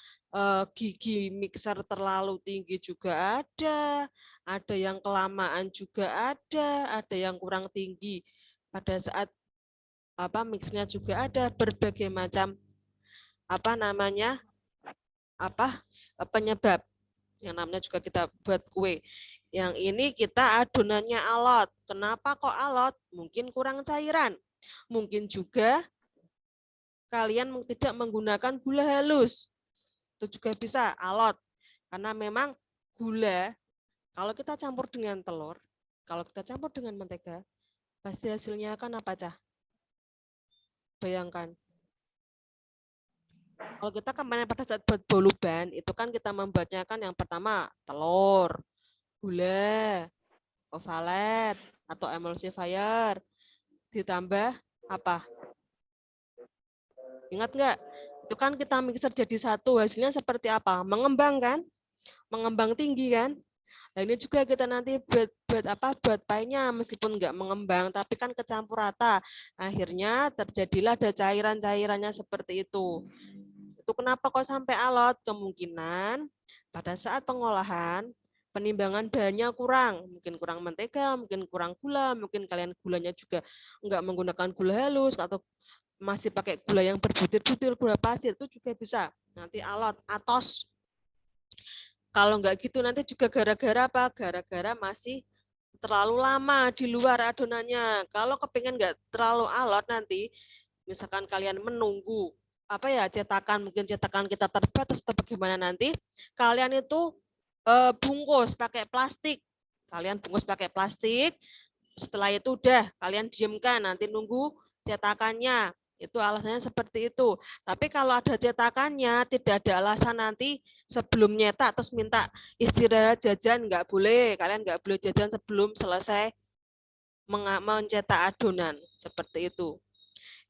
Speaker 1: gigi mixer terlalu tinggi juga ada yang kelamaan juga ada yang kurang tinggi. Pada saat mixnya juga ada berbagai macam penyebab. Yang namanya juga kita buat kue. Yang ini kita adonannya alot. Kenapa kok alot? Mungkin kurang cairan. Mungkin juga kalian tidak menggunakan gula halus. Itu juga bisa alot. Karena memang gula, kalau kita campur dengan telur, kalau kita campur dengan mentega, pasti hasilnya akan apa, Cah? Bayangkan. Kalau kita kemarin pada saat buat boluban, itu kan kita membuatnya kan yang pertama telur, gula, ovalet, atau emulsifier, ditambah apa? Ingat nggak? Itu kan kita mixer jadi satu, hasilnya seperti apa? Mengembang kan? Mengembang tinggi kan? Nah ini juga kita nanti buat pie-nya meskipun nggak mengembang, tapi kan kecampur rata. Akhirnya terjadilah ada cairan-cairannya seperti itu. Itu kenapa kok sampai alot? Kemungkinan pada saat pengolahan penimbangan bahannya kurang, mungkin kurang mentega, mungkin kurang gula, mungkin kalian gulanya juga enggak menggunakan gula halus atau masih pakai gula yang berbutir-butir, gula pasir itu juga bisa. Nanti alot, atos. Kalau enggak gitu nanti juga gara-gara apa? Gara-gara masih terlalu lama di luar adonannya. Kalau kepingin enggak terlalu alot nanti, misalkan kalian menunggu apa ya cetakan, mungkin cetakan kita terbatas atau bagaimana nanti, kalian itu bungkus pakai plastik. Kalian bungkus pakai plastik, setelah itu udah kalian diamkan, nanti nunggu cetakannya. Itu alasannya seperti itu. Tapi kalau ada cetakannya, tidak ada alasan nanti sebelum nyetak terus minta istirahat jajan, nggak boleh. Kalian nggak boleh jajan sebelum selesai mencetak adonan. Seperti itu.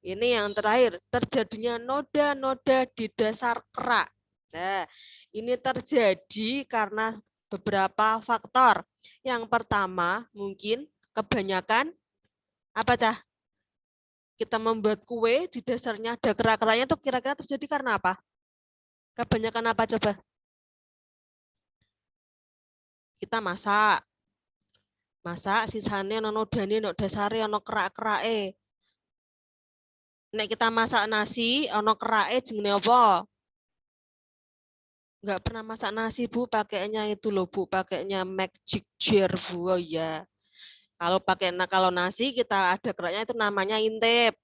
Speaker 1: Ini yang terakhir, terjadinya noda-noda di dasar kerak. Nah, ini terjadi karena beberapa faktor. Yang pertama, mungkin kebanyakan apa Cah? Kita membuat kue di dasarnya ada kerak-keraknya itu kira-kira terjadi karena apa? Kebanyakan apa coba? Kita masak. Masak sisanya ono nodane ono dasare ono kerak-kerake. Nek kita masak nasi ono kerake jenenge apa? Enggak pernah masak nasi Bu, pakainya itu loh Bu, pakainya magic jar Bu. Oh ya. Kalau nasi kita ada keraknya itu namanya intip.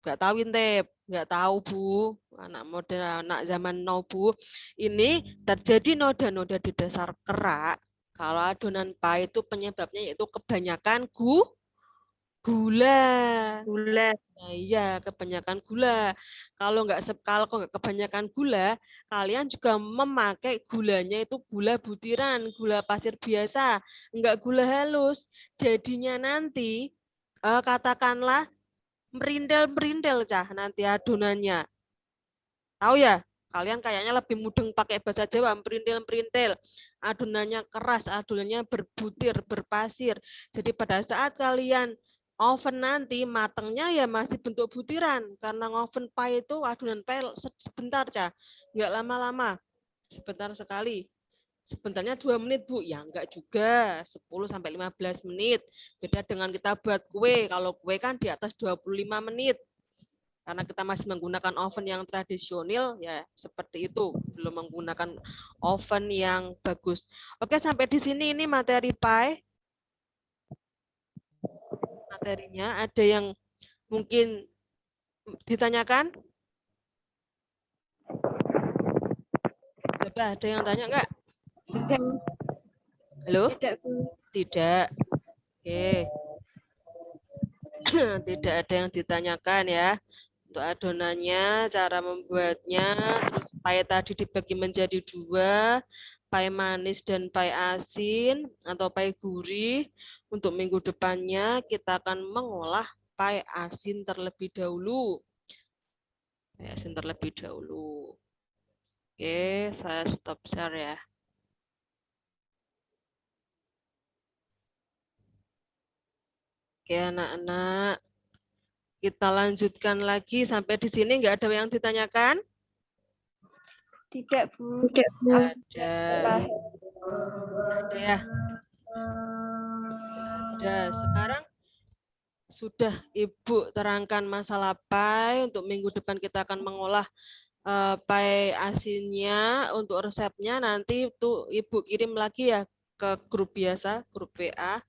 Speaker 1: Enggak tahu intip, enggak tahu Bu. Anak model anak zaman now Bu. Ini terjadi noda-noda di dasar kerak. Kalau adonan pie itu penyebabnya yaitu kebanyakan gula.
Speaker 2: Gula.
Speaker 1: Nah, iya, kebanyakan gula. Kalau nggak kebanyakan gula, kalian juga memakai gulanya itu gula butiran, gula pasir biasa, nggak gula halus. Jadinya nanti katakanlah merindel-merindel Cah nanti adonannya. Tahu ya? Kalian kayaknya lebih mudeng pakai bahasa Jawa, merindel-merindel. Adonannya keras, adonannya berbutir, berpasir. Jadi pada saat kalian oven nanti matangnya ya masih bentuk butiran. Karena oven pie itu adonan pie sebentar Cah. Enggak lama-lama. Sebentar sekali. Sebentarnya 2 menit Bu. Ya enggak juga. 10-15 menit. Beda dengan kita buat kue. Kalau kue kan di atas 25 menit. Karena kita masih menggunakan oven yang tradisional, ya seperti itu. Belum menggunakan oven yang bagus. Oke, sampai di sini ini materi pie. Materinya ada yang mungkin ditanyakan? Coba ada yang tanya enggak? Halo?
Speaker 2: Tidak Bu.
Speaker 1: Tidak. Oke. Tidak ada yang ditanyakan ya. Untuk adonannya, cara membuatnya, terus pie tadi dibagi menjadi 2, pie manis dan pie asin atau pie gurih. Untuk minggu depannya kita akan mengolah pie asin terlebih dahulu. Pie asin terlebih dahulu. Oke, saya stop share ya. Oke, anak-anak. Kita lanjutkan lagi sampai di sini nggak ada yang ditanyakan?
Speaker 2: Tidak Bu. Tidak Bu.
Speaker 1: Ada. Ada ya. Ada. Sekarang sudah Ibu terangkan masalah pie. Untuk minggu depan kita akan mengolah pie asinnya. Untuk resepnya nanti itu Ibu kirim lagi ya ke grup biasa, grup WA.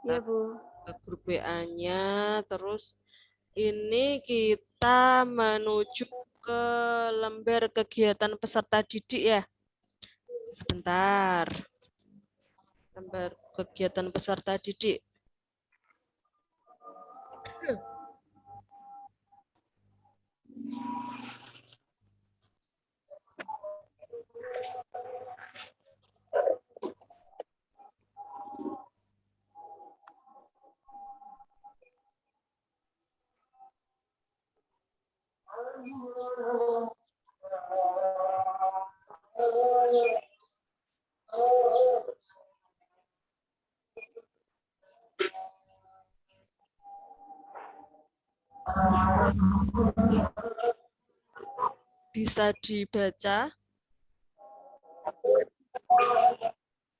Speaker 2: Iya Bu.
Speaker 1: Ke grup WA-nya. Terus ini kita menuju ke lembar kegiatan peserta didik ya. Sebentar. Lembar kegiatan peserta didik. Bisa dibaca.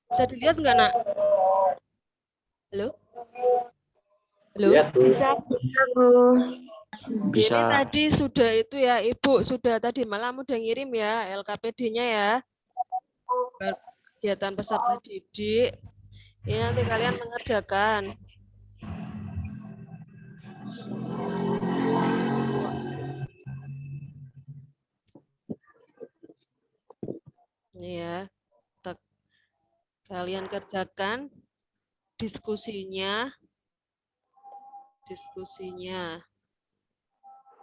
Speaker 1: Bisa dilihat nggak, Nak? Halo? Halo?
Speaker 3: Lihat, Bu.
Speaker 2: Bisa, Bu.
Speaker 3: Bisa.
Speaker 1: Ini tadi sudah itu ya, Ibu sudah tadi malam udah ngirim ya LKPD-nya ya. Kegiatan peserta didik. Ini nanti kalian mengerjakan. Ini ya. Kalian kerjakan diskusinya.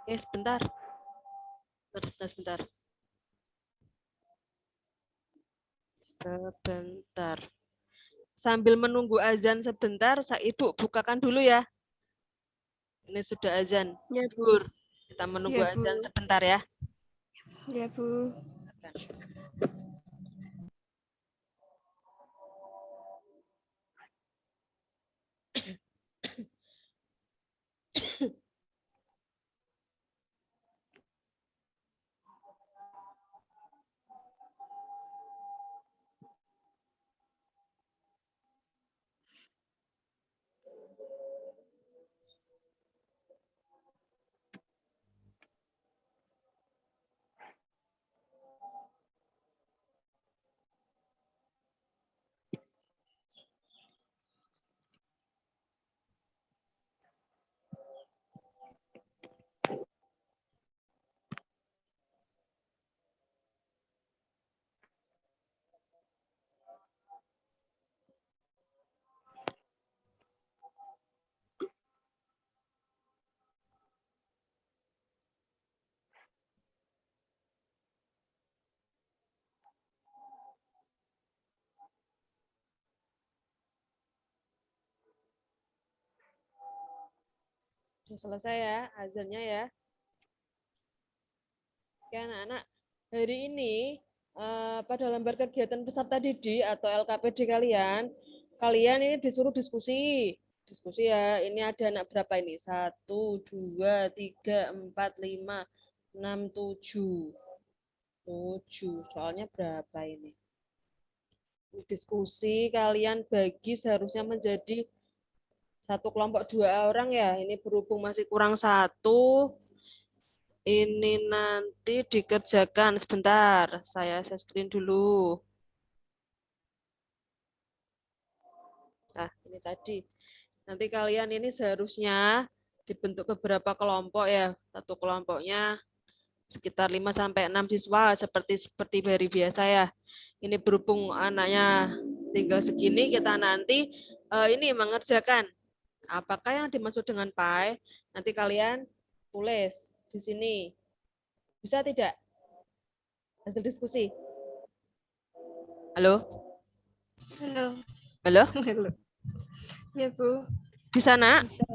Speaker 1: Sebentar. Sebentar. Sambil menunggu azan sebentar, Ibu bukakan dulu ya. Ini sudah azan.
Speaker 2: Ya,
Speaker 1: Bu. Kita menunggu
Speaker 2: Ya, Bu.
Speaker 1: azan sebentar ya.
Speaker 2: Ya, Bu.
Speaker 1: Sudah selesai ya azannya ya. Oke anak-anak, hari ini pada lembar kegiatan peserta didik atau LKPD kalian ini disuruh diskusi. Diskusi ya, ini ada anak berapa ini? 1, 2, 3, 4, 5, 6, 7. 7, soalnya berapa ini? Diskusi kalian bagi seharusnya menjadi satu kelompok 2 orang ya. Ini berhubung masih kurang 1. Ini nanti dikerjakan sebentar. Saya screen dulu. Nah, ini tadi. Nanti kalian ini seharusnya dibentuk beberapa kelompok ya. Satu kelompoknya sekitar 5 sampai 6 siswa seperti hari biasa ya. Ini berhubung anaknya tinggal segini, kita nanti ini mengerjakan apakah yang dimaksud dengan pi. Nanti kalian tulis di sini. Bisa tidak? Hasil diskusi. Halo?
Speaker 2: Halo.
Speaker 1: Halo?
Speaker 2: Halo. Ya, Bu.
Speaker 1: Bisa, Nak?
Speaker 2: Bisa.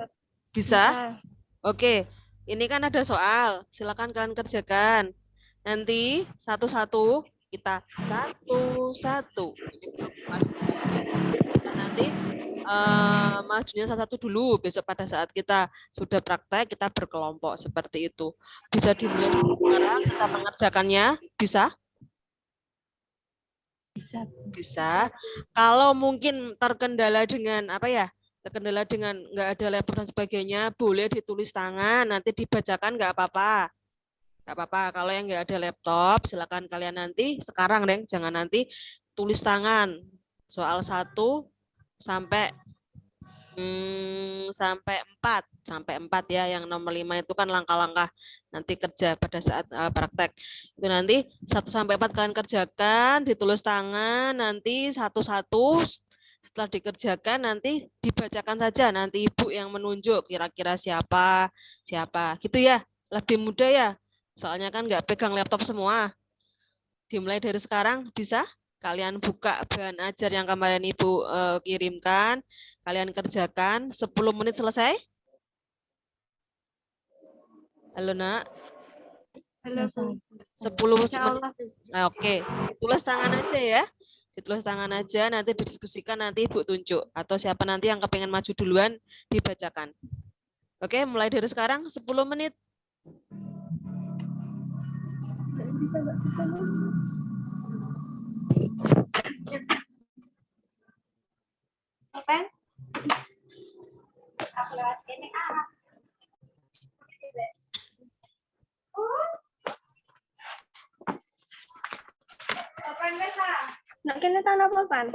Speaker 1: Bisa? Oke. Ini kan ada soal. Silakan kalian kerjakan. Nanti satu-satu kita satu-satu. Nanti majunya satu-satu dulu. Besok pada saat kita sudah praktek, kita berkelompok seperti itu. Bisa dimulai sekarang kita mengerjakannya? Bisa? Bisa. Kalau mungkin terkendala dengan apa ya? Terkendala dengan nggak ada laptop dan sebagainya, boleh ditulis tangan. Nanti dibacakan nggak apa-apa. Nggak apa-apa. Kalau yang nggak ada laptop, silakan kalian nanti sekarang, Deng. Jangan nanti tulis tangan. Soal 1 sampai 4 ya. Yang nomor 5 itu kan langkah-langkah nanti kerja pada saat praktek. Itu nanti 1 sampai 4 kalian kerjakan, ditulis tangan, nanti satu-satu setelah dikerjakan nanti dibacakan saja, nanti Ibu yang menunjuk kira-kira siapa. Gitu ya. Lebih mudah ya. Soalnya kan nggak pegang laptop semua. Dimulai dari sekarang bisa? Kalian buka bahan ajar yang kemarin Ibu kirimkan, kalian kerjakan 10 menit selesai. Halo, Nak.
Speaker 2: Halo, Bu.
Speaker 1: 10
Speaker 2: Insyaallah.
Speaker 1: menit. Oke, tulis tangan aja ya. Ditulis tangan aja, nanti didiskusikan, nanti Ibu tunjuk. Atau siapa nanti yang kepengen maju duluan, dibacakan. Oke, mulai dari sekarang 10 menit.
Speaker 2: Nak kena tahu apa pan?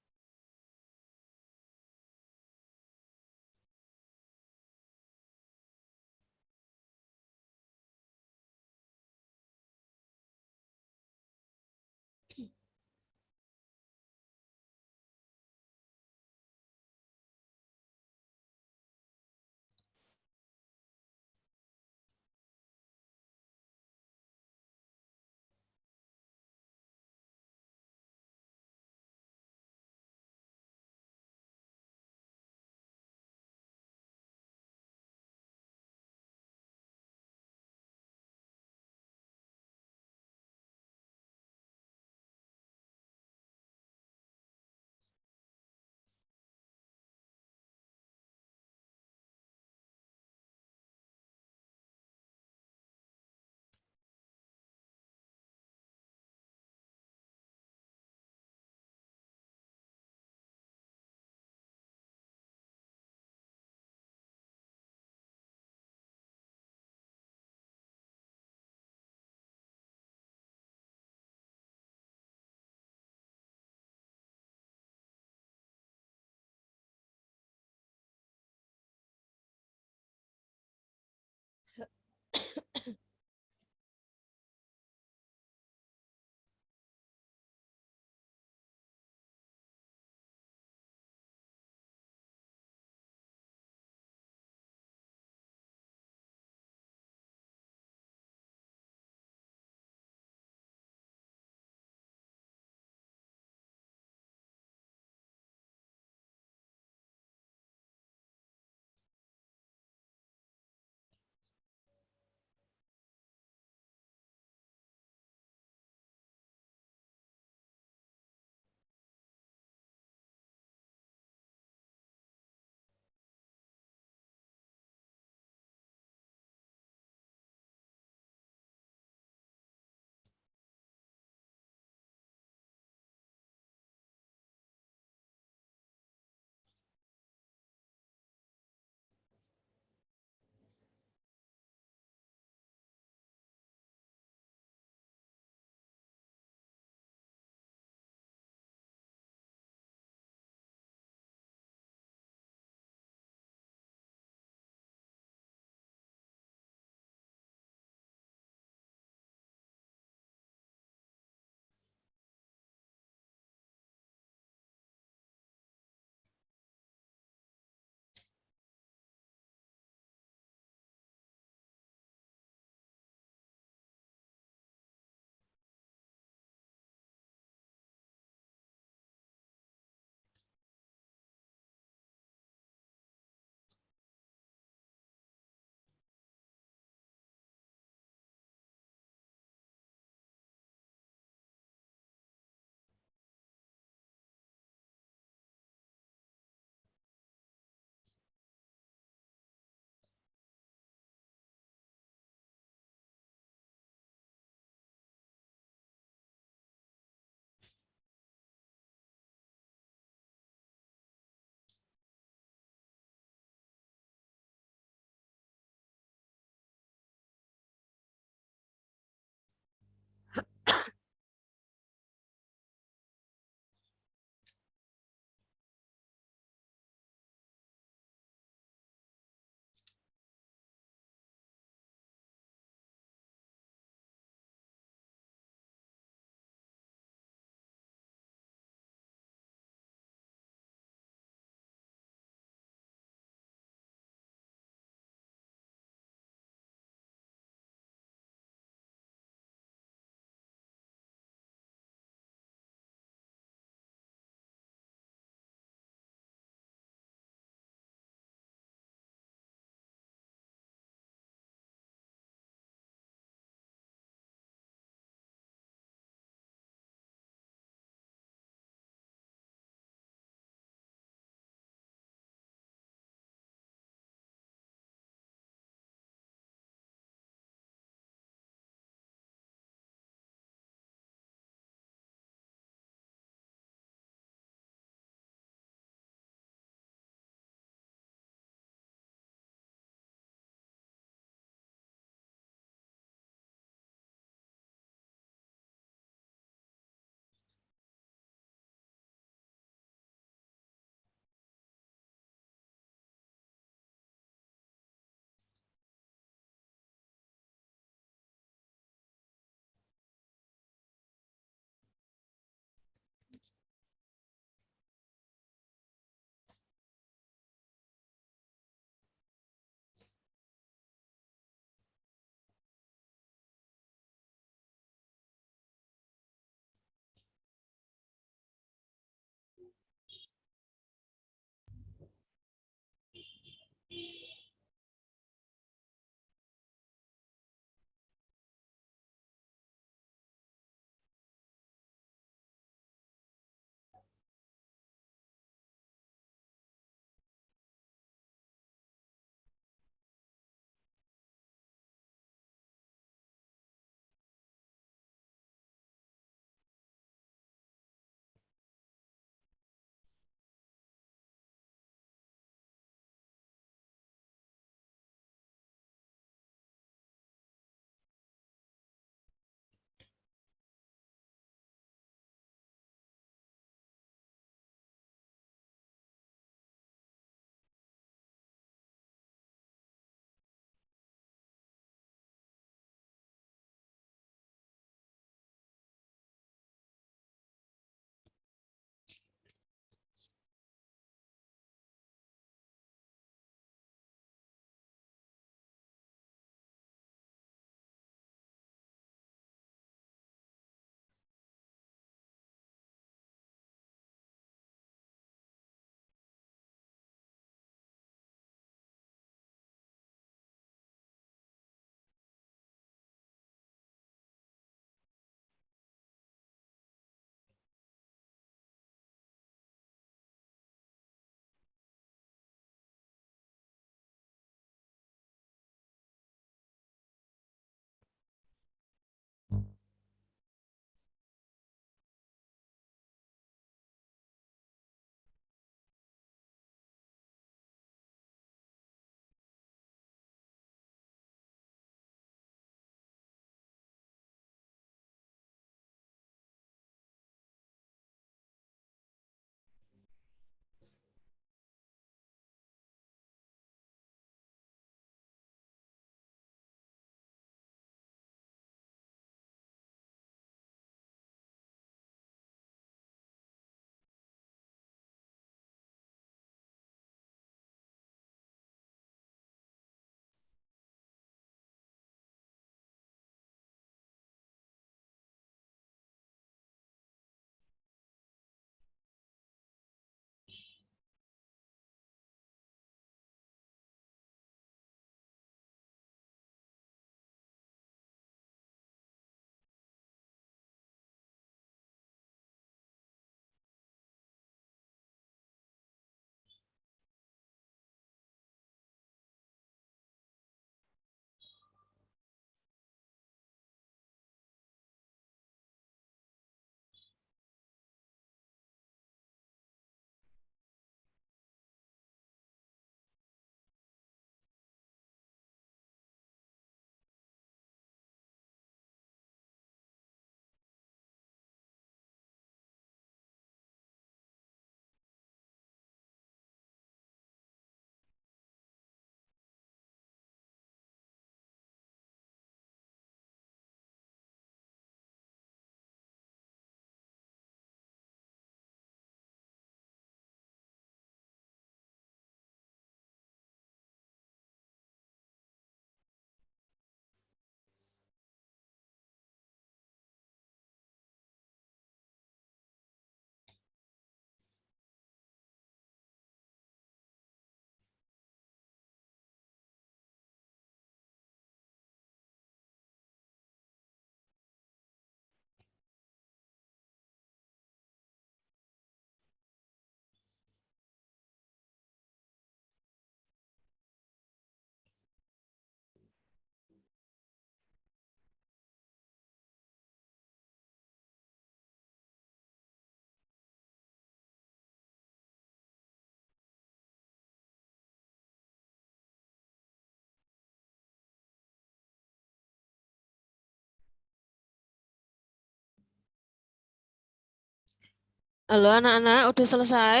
Speaker 1: Halo anak-anak, udah selesai?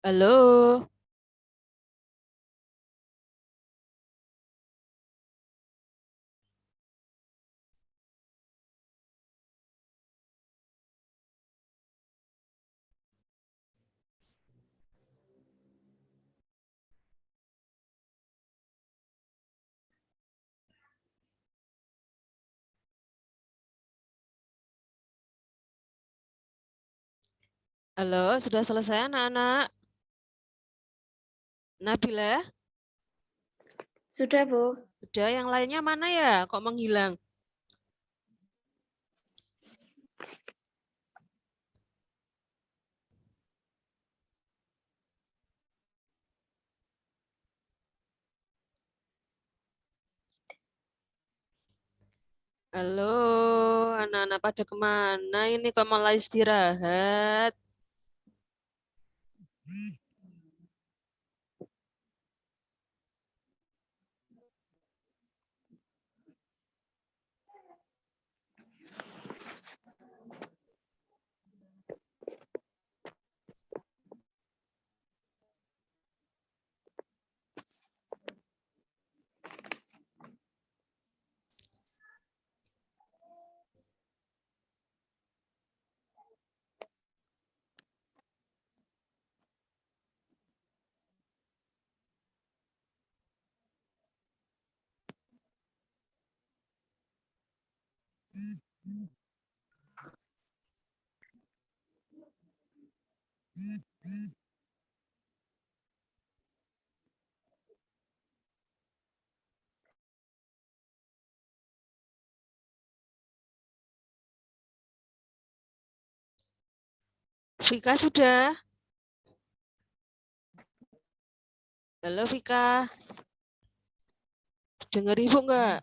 Speaker 1: Halo? Halo, sudah selesai anak-anak? Nabila?
Speaker 2: Sudah, Bu.
Speaker 1: Udah, yang lainnya mana ya? Kok menghilang? Halo, anak-anak pada kemana? Ini kok malah istirahat? Vika sudah? Halo Vika, dengar ibu enggak?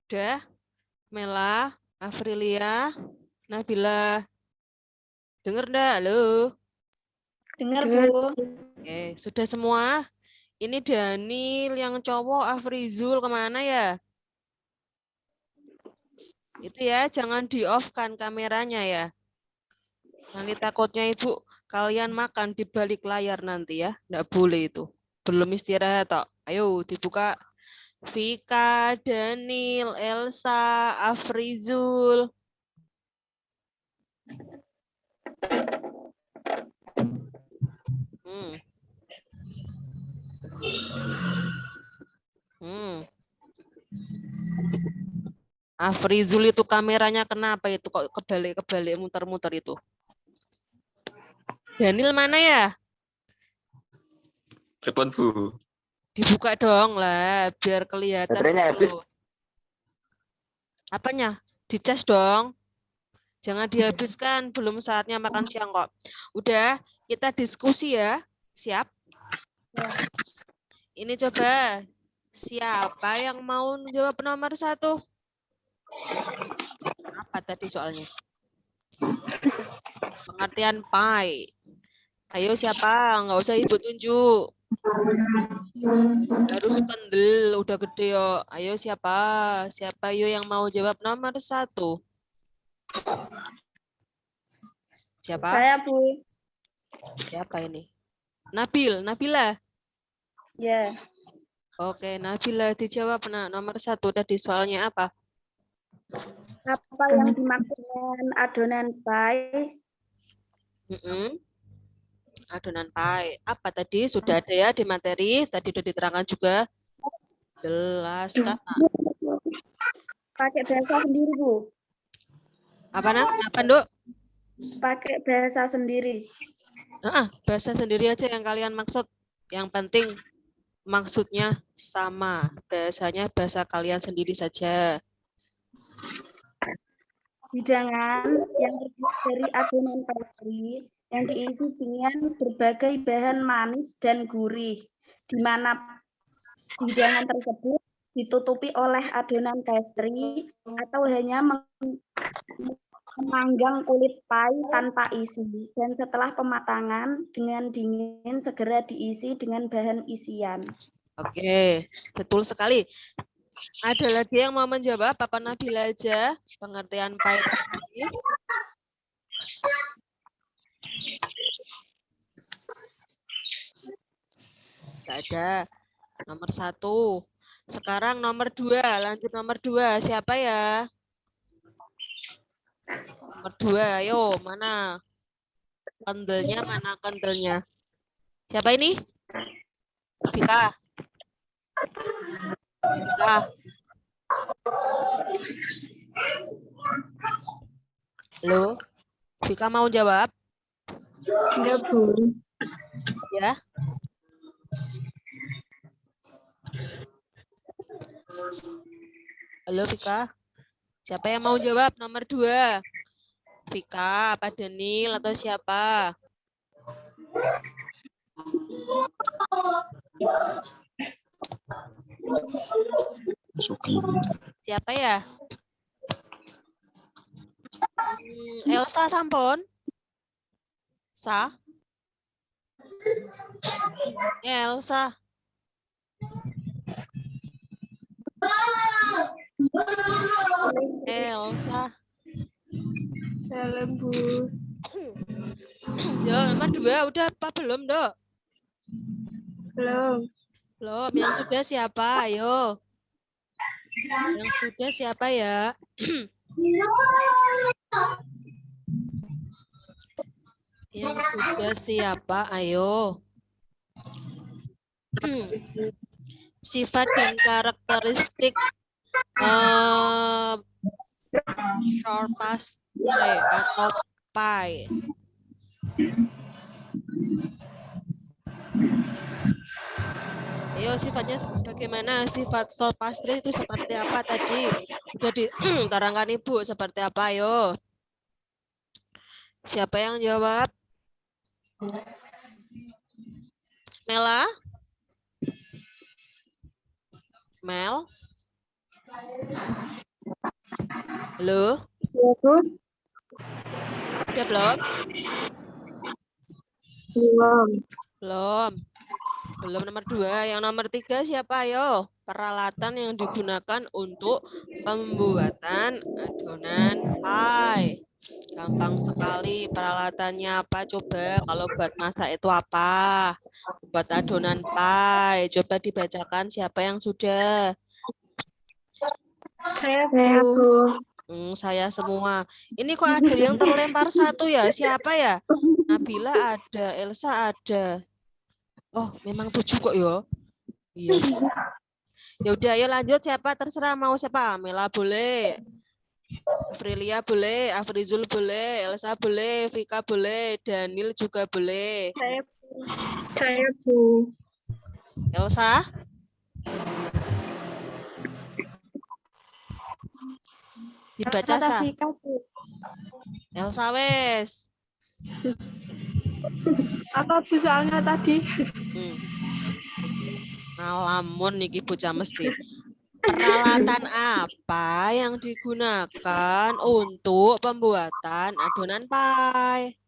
Speaker 1: Udah? Mela, Afrilia, Nabila, dengar enggak? Halo?
Speaker 2: Dengar, Bu.
Speaker 1: Oke, sudah semua? Ini Daniel yang cowok, Afrizul kemana ya? Itu ya, jangan di-off kan kameranya ya. Nanti takutnya ibu kalian makan di balik layar nanti ya. Nggak boleh itu. Belum istirahat tok. Ayo dibuka. Vika, Daniel, Elsa, Afrizul. Hmm. Afrizul itu kameranya kenapa itu kok kebalik-kebalik muter-muter itu? Daniel mana ya?
Speaker 3: Telepon Bu.
Speaker 1: Dibuka dong lah biar kelihatan.
Speaker 3: Baterainya habis.
Speaker 1: Apanya? Dicas dong. Jangan dihabiskan, belum saatnya makan siang kok. Udah, kita diskusi ya. Siap?
Speaker 2: Ya.
Speaker 1: Ini coba, siapa yang mau jawab nomor 1? Apa tadi soalnya? Pengertian pi. Ayo siapa? Nggak usah ibu tunjuk. Harus kendel, udah gede yo. Ayo siapa? Siapa yo yang mau jawab nomor 1? Siapa?
Speaker 2: Saya, Bu.
Speaker 1: Siapa ini? Nabila.
Speaker 2: Ya.
Speaker 1: Oke, Nabila dijawab. Nah, nomor 1 tadi soalnya apa?
Speaker 2: Apa yang dimaksud dengan adonan pie?
Speaker 1: Adonan pie. Apa tadi? Sudah ada ya di materi. Tadi sudah diterangkan juga. Jelaskan.
Speaker 2: Pakai bahasa sendiri, Bu.
Speaker 1: Apa nak? Apa, Nduk?
Speaker 2: Pakai bahasa sendiri.
Speaker 1: Bahasa sendiri aja yang kalian maksud. Yang penting maksudnya sama. Bahasanya bahasa kalian sendiri saja.
Speaker 2: Hidangan yang terbuat dari adonan pastry yang diisi dengan berbagai bahan manis dan gurih, di mana hidangan tersebut ditutupi oleh adonan pastry atau hanya memanggang kulit pie tanpa isi, dan setelah pematangan dengan dingin segera diisi dengan bahan isian.
Speaker 1: Oke, betul sekali. Ada lagi yang mau menjawab? Apa Nabila aja pengertian pie tadi? Tidak ada. Nomor 1. Sekarang nomor 2. Lanjut nomor 2. Siapa ya? Nomor 2. Ayo, mana? Kendelnya mana kendelnya? Siapa ini? Vika. Vika. Halo? Vika mau jawab?
Speaker 2: Enggak, Bu.
Speaker 1: Ya. Halo Vika. Siapa yang mau jawab nomor 2? Vika, apa Denil atau siapa? Siapa ya? Elsa sampun? Elsa. Elsa.
Speaker 2: Salam, Bu.
Speaker 1: Yo, nomor 2 udah apa belum, Dok?
Speaker 2: Belum.
Speaker 1: Belum. Yang sudah siapa? Ayo. Yang sudah siapa ya? Yang sudah siapa? Ayo. Sifat dan karakteristik short pastry atau pie. Ayo, sifatnya bagaimana? Sifat short pastry itu seperti apa tadi? Sudah diterangkan Ibu seperti apa? Ayo. Siapa yang jawab? Mela? Mel? Halo?
Speaker 2: Ya, Bu.
Speaker 1: Udah belum?
Speaker 2: Belum.
Speaker 1: Belum. Belum nomor 2. Yang nomor 3 siapa? Ayo. Peralatan yang digunakan untuk pembuatan adonan pie. Gampang sekali. Peralatannya apa? Coba kalau buat masak itu apa? Buat adonan pie. Coba dibacakan siapa yang sudah.
Speaker 2: Saya, Bu.
Speaker 1: Saya semua. Ini kok ada yang terlempar 1 ya? Siapa ya? Nabila ada, Elsa ada. Oh, memang 7 kok ya. Iya. Ya udah, ayo lanjut siapa terserah mau siapa. Mela boleh. Aprilia boleh, Afrizul boleh, Elsa boleh, Vika boleh, Daniel juga boleh.
Speaker 2: Saya, Bu.
Speaker 1: Elsa? Dibaca Sa. Elsa wes.
Speaker 2: Apa Bu soalnya tadi?
Speaker 1: Ngalamun niki bocah mesti. Peralatan apa yang digunakan untuk pembuatan adonan pie?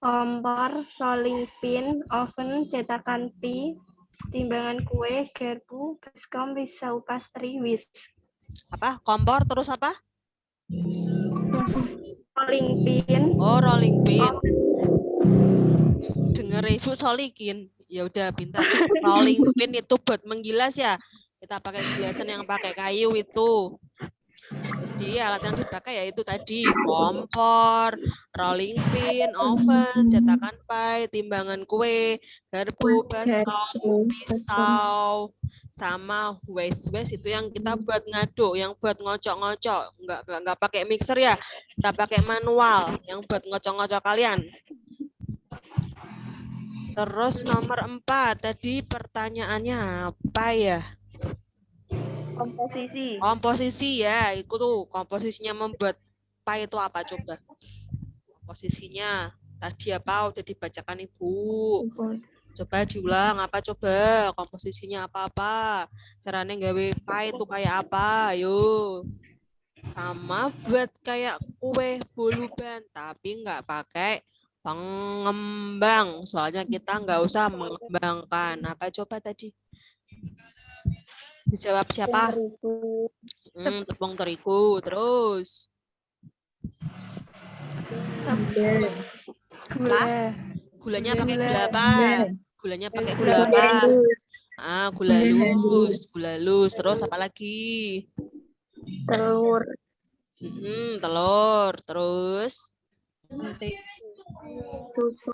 Speaker 5: kompor, rolling pin, oven, cetakan pi, timbangan kue, garpu, baskom, pisau pastry, whisk.
Speaker 1: Apa? Kompor terus apa?
Speaker 5: Rolling pin,
Speaker 1: Oh, rolling pin. Dengar Ibu Solikin. Ya udah pintar. Rolling pin itu buat menggilas ya. Kita pakai gilasan yang pakai kayu itu. Jadi alat yang dipakai yaitu tadi kompor, rolling pin, oven, cetakan pie, timbangan kue, garpu, baskom, pisau, sama waste itu yang kita buat ngaduk, yang buat ngocok-ngocok, nggak pakai mixer ya, kita pakai manual, yang buat ngocok-ngocok kalian. Terus nomor 4 tadi pertanyaannya apa ya?
Speaker 2: Komposisi.
Speaker 1: Komposisi ya, itu tuh komposisinya membuat pie itu apa coba? Komposisinya tadi apa udah dibacakan Ibu. Coba diulang apa coba? Komposisinya apa-apa? Caranya gawe pie itu kayak apa? Ayo. Sama buat kayak kue boluban tapi nggak pakai pengembang. Soalnya kita nggak usah mengembangkan. Apa coba tadi? Dijawab siapa? Tepung terigu. Terus
Speaker 5: Gula.
Speaker 1: gulanya pakai gula apa? Gulanya pakai gula apa? Gula lus. Terus apa lagi?
Speaker 5: Telur.
Speaker 1: Telur. Terus
Speaker 5: Susu.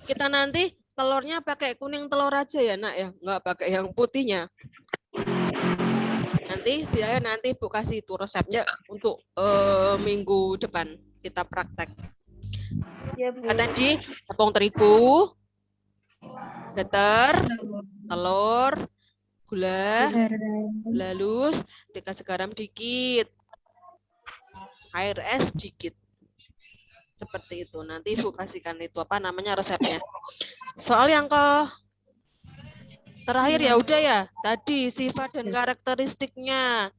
Speaker 1: kita nanti telurnya pakai kuning telur aja ya nak ya, nggak pakai yang putihnya. Nanti Bu kasih itu resepnya untuk minggu depan kita praktek.
Speaker 2: Ya, Bu.
Speaker 1: Tadi tepung terigu, butter, telur, gula lus, dikasih garam dikit, air es dikit. Seperti itu. Nanti Ibu kasihkan itu apa namanya resepnya. Soal yang terakhir ya udah ya. Tadi sifat dan karakteristiknya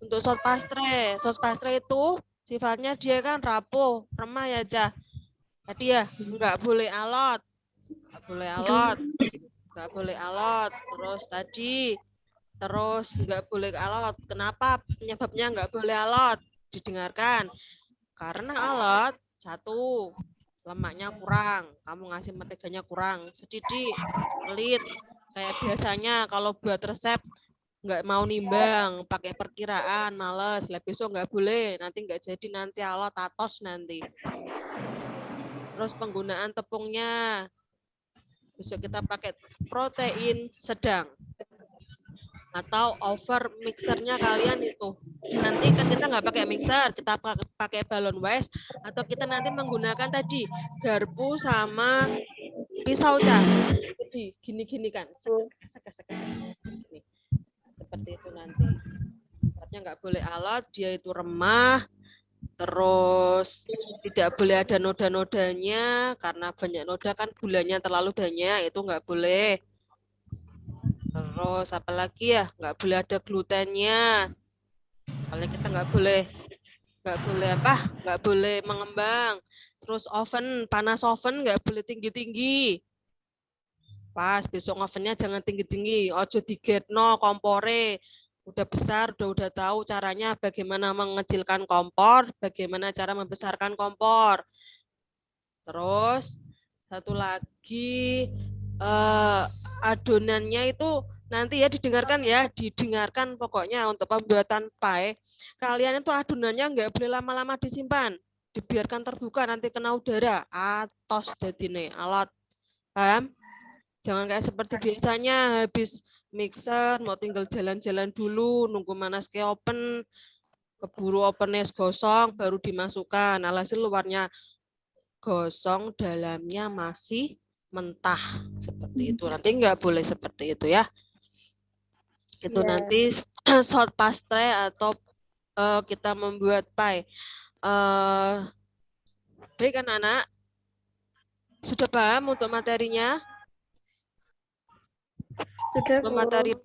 Speaker 1: untuk sous pastre. Sous pastre itu sifatnya dia kan rapuh, remah ya Cah. Tadi ya nggak boleh alot. Nggak boleh alot. Terus nggak boleh alot. Kenapa penyebabnya nggak boleh alot? Didengarkan. Karena alot, satu, lemaknya kurang, kamu ngasih menteganya kurang, sedikit, pelit. Kayak biasanya kalau buat resep nggak mau nimbang, pakai perkiraan, males. Lah besok nggak boleh, nanti nggak jadi, nanti alot atos nanti. Terus penggunaan tepungnya, besok kita pakai protein sedang. Atau over mixernya kalian itu. Nanti kan kita nggak pakai mixer, kita pakai balon wise, atau kita nanti menggunakan tadi garpu sama pisau Cah. Jadi gini-gini kan. Ini. Seperti itu nanti. Artinya nggak boleh alot, dia itu remah. Terus tidak boleh ada noda-nodanya, karena banyak noda kan gulanya terlalu banyak, itu nggak boleh. Terus apalagi ya, nggak boleh ada glutennya. Soalnya kita nggak boleh mengembang. Terus oven, panas oven nggak boleh tinggi-tinggi. Pas besok ovennya jangan tinggi-tinggi. Ojo digetno kompore. Udah besar, udah tahu caranya bagaimana mengecilkan kompor, bagaimana cara membesarkan kompor. Terus satu lagi adonannya itu nanti ya didengarkan pokoknya untuk pembuatan pie. Kalian itu adonannya nggak boleh lama-lama disimpan, dibiarkan terbuka nanti kena udara, atos dadine alat. Paham? Jangan kayak seperti biasanya habis mixer mau tinggal jalan-jalan dulu nunggu manas ke oven, keburu ovennya gosong baru dimasukkan. Alhasil luarnya gosong, dalamnya masih mentah seperti itu. Nanti nggak boleh seperti itu ya. Itu nanti sous pastre atau kita membuat pie. Baik anak-anak, sudah paham untuk materinya?
Speaker 5: Sudah,
Speaker 1: untuk materi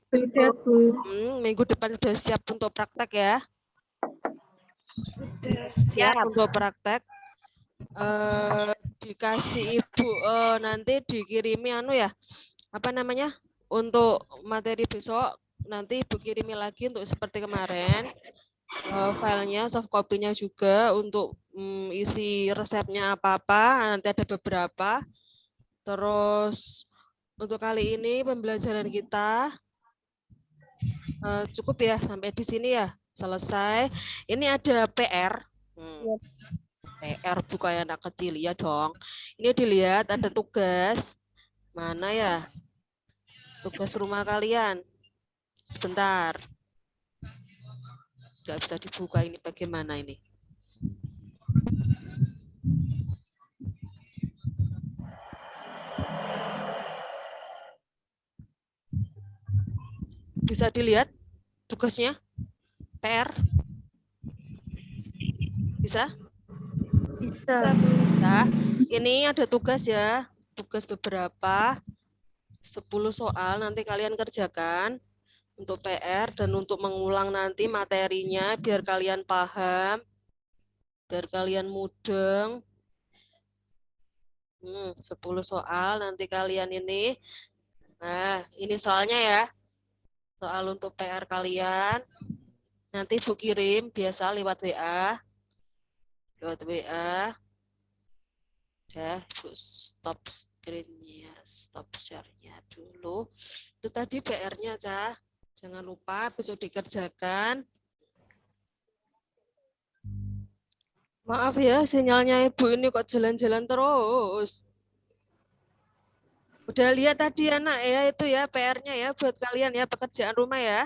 Speaker 1: minggu depan sudah siap untuk praktek ya? Siap untuk praktek. dikasih Ibu nanti dikirimi apa namanya? Untuk materi besok nanti Ibu kirimi lagi untuk seperti kemarin. Filenya, soft copy-nya juga untuk isi resepnya apa-apa, nanti ada beberapa. Terus untuk kali ini pembelajaran kita cukup ya sampai di sini ya, selesai. Ini ada PR. PR bukan anak kecil ya dong. Ini dilihat ada tugas. Mana ya? Tugas rumah kalian. Sebentar. Nggak bisa dibuka ini bagaimana ini? Bisa dilihat tugasnya? PR? Bisa?
Speaker 5: Bisa.
Speaker 1: Nah, ini ada tugas ya. Tugas beberapa. 10 soal nanti kalian kerjakan untuk PR dan untuk mengulang nanti materinya biar kalian paham, biar kalian mudeng. 10 soal nanti kalian ini. Nah, ini soalnya ya. Soal untuk PR kalian. Nanti Ibu kirim biasa lewat WA. Lewat WA. Ya, Ibu stop screen-nya, stop share-nya dulu. Itu tadi PR-nya, Cah. Jangan lupa besok dikerjakan. Maaf ya, sinyalnya Ibu ini kok jalan-jalan terus. Udah lihat tadi anak ya, itu ya PR-nya ya buat kalian ya, pekerjaan rumah ya.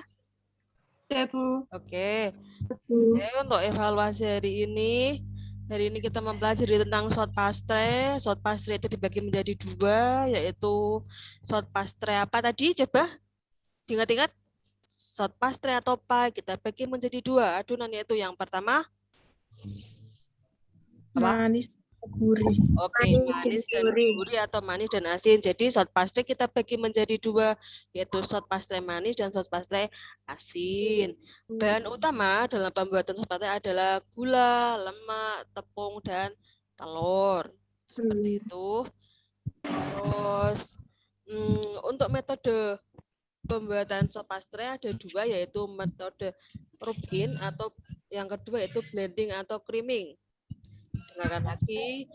Speaker 5: Ya, Bu.
Speaker 1: Oke. Oke, untuk evaluasi hari ini kita mempelajari tentang short pastry. Short pastry itu dibagi menjadi 2, yaitu short pastry apa tadi? Coba diingat-ingat. Short pastry atau pie kita bagi menjadi 2 adonan, yaitu yang pertama apa?
Speaker 5: Manis gurih.
Speaker 1: Oke, manis dan gurih atau manis dan asin. Jadi short pastry kita bagi menjadi 2, yaitu short pastry manis dan short pastry asin. Bahan utama dalam pembuatan short pastry adalah gula, lemak, tepung, dan telur. Seperti itu. Terus untuk metode pembuatan short pastry ada 2, yaitu metode rub-in atau yang kedua yaitu blending atau creaming. Dengarkan lagi,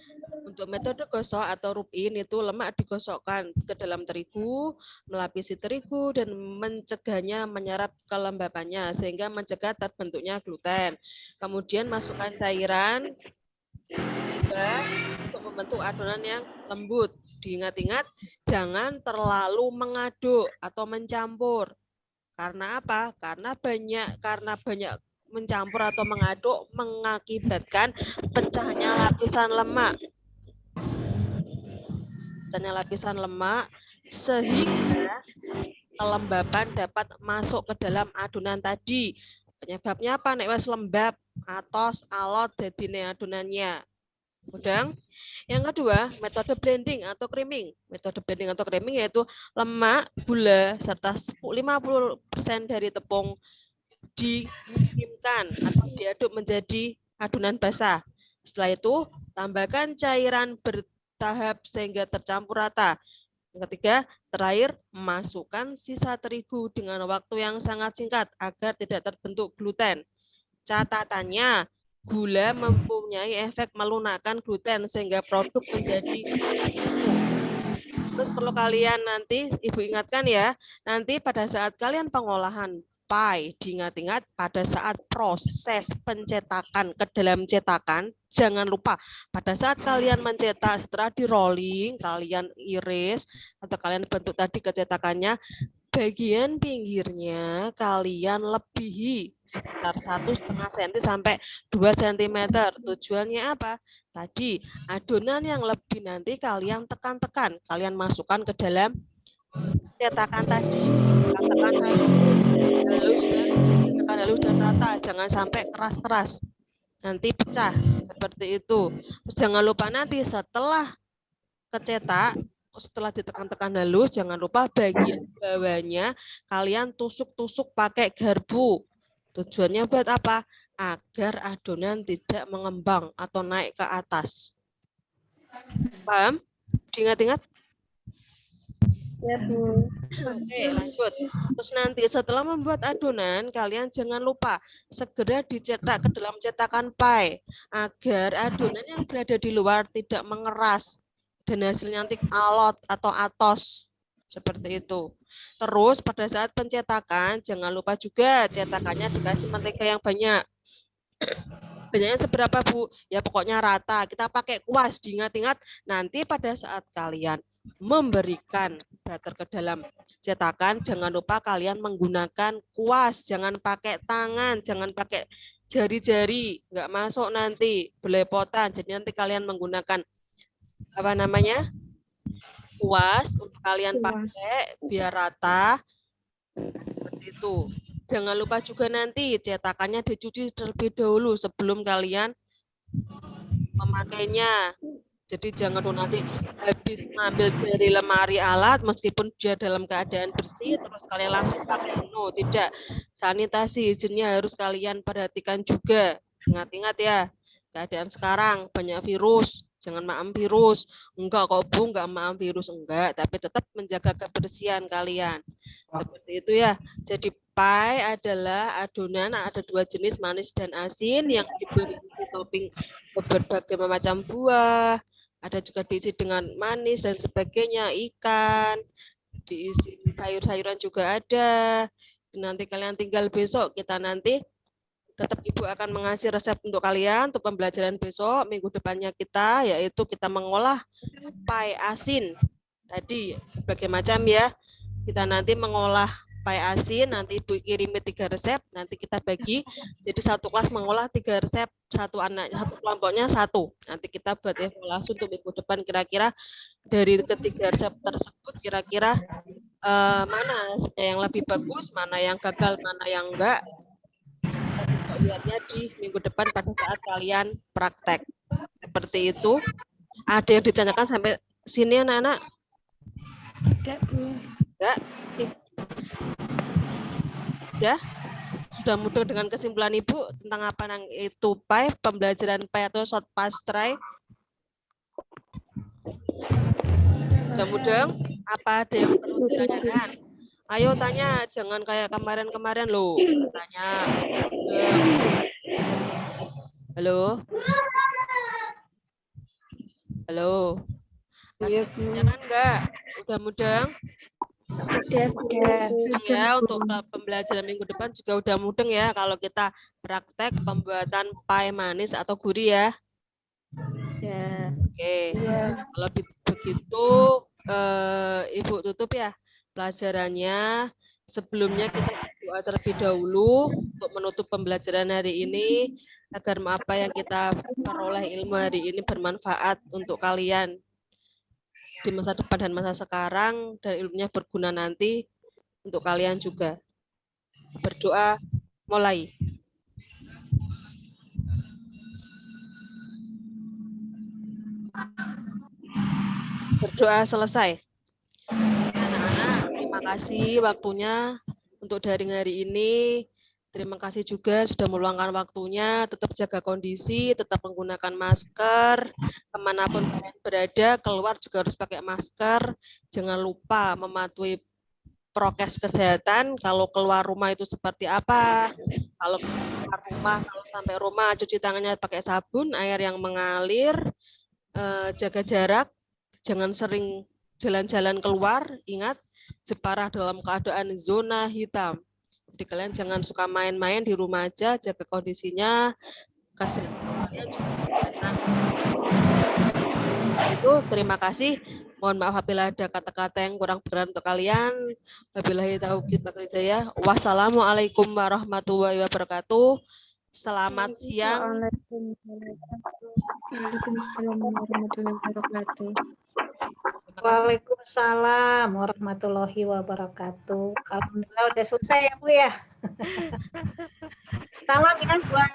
Speaker 1: untuk metode gosok atau rub-in itu lemak digosokkan ke dalam terigu, melapisi terigu dan mencegahnya menyerap kelembapannya sehingga mencegah terbentuknya gluten. Kemudian masukkan cairan untuk membentuk adonan yang lembut. Diingat-ingat jangan terlalu mengaduk atau mencampur. Karena apa? Karena banyak mencampur atau mengaduk mengakibatkan pecahnya lapisan lemak. Pecahnya lapisan lemak sehingga kelembapan dapat masuk ke dalam adonan tadi. Penyebabnya apa? Nek wis lembab atos alot dadine adonannya. Mudeng? Yang kedua, metode blending atau creaming. Metode blending atau creaming yaitu lemak, gula, serta 50% dari tepung dikrimkan atau diaduk menjadi adonan basah. Setelah itu, tambahkan cairan bertahap sehingga tercampur rata. Yang ketiga, terakhir, masukkan sisa terigu dengan waktu yang sangat singkat agar tidak terbentuk gluten. Catatannya, gula mempunyai efek melunakkan gluten sehingga produk menjadi terus perlu kalian nanti Ibu ingatkan ya, nanti pada saat kalian pengolahan pie, diingat-ingat pada saat proses pencetakan ke dalam cetakan, jangan lupa pada saat kalian mencetak setelah di rolling, kalian iris atau kalian bentuk tadi kecetakannya, bagian pinggirnya kalian lebihi sekitar 1,5 cm sampai 2 cm. Tujuannya apa? Tadi adonan yang lebih nanti kalian tekan-tekan, kalian masukkan ke dalam cetakan tadi, tekan halus dan rata, jangan sampai keras-keras. Nanti pecah seperti itu. Terus jangan lupa nanti setelah kecetak, setelah ditekan-tekan halus, jangan lupa bagian bawahnya kalian tusuk-tusuk pakai garpu. Tujuannya buat apa? Agar adonan tidak mengembang atau naik ke atas. Paham? Diingat-ingat?
Speaker 2: Ya, Bu.
Speaker 1: Oke, lanjut. Terus nanti setelah membuat adonan, kalian jangan lupa segera dicetak ke dalam cetakan pie agar adonan yang berada di luar tidak mengeras dan hasilnya nanti alot atau atos. Seperti itu. Terus pada saat pencetakan, jangan lupa juga cetakannya dikasih mentega yang banyak. Banyaknya seberapa, Bu? Ya pokoknya rata. Kita pakai kuas, diingat-ingat nanti pada saat kalian memberikan butter ke dalam cetakan, jangan lupa kalian menggunakan kuas, jangan pakai tangan, jangan pakai jari-jari, nggak masuk nanti belepotan. Jadi nanti kalian menggunakan apa namanya? Kuas untuk kalian pakai biar rata. Seperti itu. Jangan lupa juga nanti cetakannya dicuci terlebih dahulu sebelum kalian memakainya. Jadi jangan nanti habis ngambil dari lemari alat meskipun dia dalam keadaan bersih terus kalian langsung pakai. No, tidak. Sanitasi izinnya harus kalian perhatikan juga. Ingat-ingat ya. Keadaan sekarang banyak virus. Jangan maam virus. Enggak kok Bu, enggak maam virus enggak, tapi tetap menjaga kebersihan kalian. Seperti itu ya. Jadi pie adalah adonan ada 2 jenis manis dan asin yang diberi topping berbagai macam buah. Ada juga diisi dengan manis dan sebagainya, ikan, diisi sayur-sayuran juga ada. Nanti kalian tinggal besok, kita nanti tetap Ibu akan mengasih resep untuk kalian untuk pembelajaran besok, minggu depannya kita, yaitu kita mengolah pie asin. Tadi berbagai macam ya, kita nanti mengolah pie asin, nanti Ibu kirimi 3 resep, nanti kita bagi, jadi satu kelas mengolah 3 resep, satu kelompoknya 1. Nanti kita buat evaluasi untuk minggu depan kira-kira dari ketiga resep tersebut kira-kira mana yang lebih bagus, mana yang gagal, mana yang enggak. Lihatnya di minggu depan pada saat kalian praktek. Seperti itu. Ada yang ditanyakan sampai sini anak-anak? Enggak? Ya, sudah mudah dengan kesimpulan Ibu tentang apa yang itu pie, pembelajaran pie atau short past try. Sudah mudah? Apa ada yang perlu ditanyakan? Ayo tanya, jangan kayak kemarin-kemarin loh. Tanya. Halo? Halo? Iya, Bu. Jangan enggak? Udah mudah? Ya, untuk pembelajaran minggu depan juga udah mudeng ya kalau kita praktek pembuatan pie manis atau gurih ya. Ya. Oke. Ya. Kalau begitu Ibu tutup ya pelajarannya. Sebelumnya kita berdoa terlebih dahulu untuk menutup pembelajaran hari ini agar apa yang kita peroleh ilmu hari ini bermanfaat untuk kalian di masa depan dan masa sekarang dan ilmunya berguna nanti untuk kalian juga. Berdoa mulai. Berdoa selesai. Anak-anak, terima kasih waktunya untuk daring hari ini. Terima kasih juga sudah meluangkan waktunya. Tetap jaga kondisi, tetap menggunakan masker. Kemanapun kalian berada, keluar juga harus pakai masker. Jangan lupa mematuhi prokes kesehatan. Kalau keluar rumah itu seperti apa? Kalau keluar rumah, kalau sampai rumah cuci tangannya pakai sabun, air yang mengalir, jaga jarak, jangan sering jalan-jalan keluar. Ingat, Jepara dalam keadaan zona hitam. Jadi kalian jangan suka main-main di rumah aja, jaga kondisinya, kasih kalian juga. Itu terima kasih. Mohon maaf apabila ada kata-kata yang kurang berkenan untuk kalian. Wabillahi taufiq wal hidayah. Wassalamualaikum warahmatullahi wabarakatuh. Selamat siang.
Speaker 2: Waalaikumsalam warahmatullahi wabarakatuh.
Speaker 4: Waalaikumsalam warahmatullahi wabarakatuh. Alhamdulillah udah selesai ya Bu ya. Salam ya buat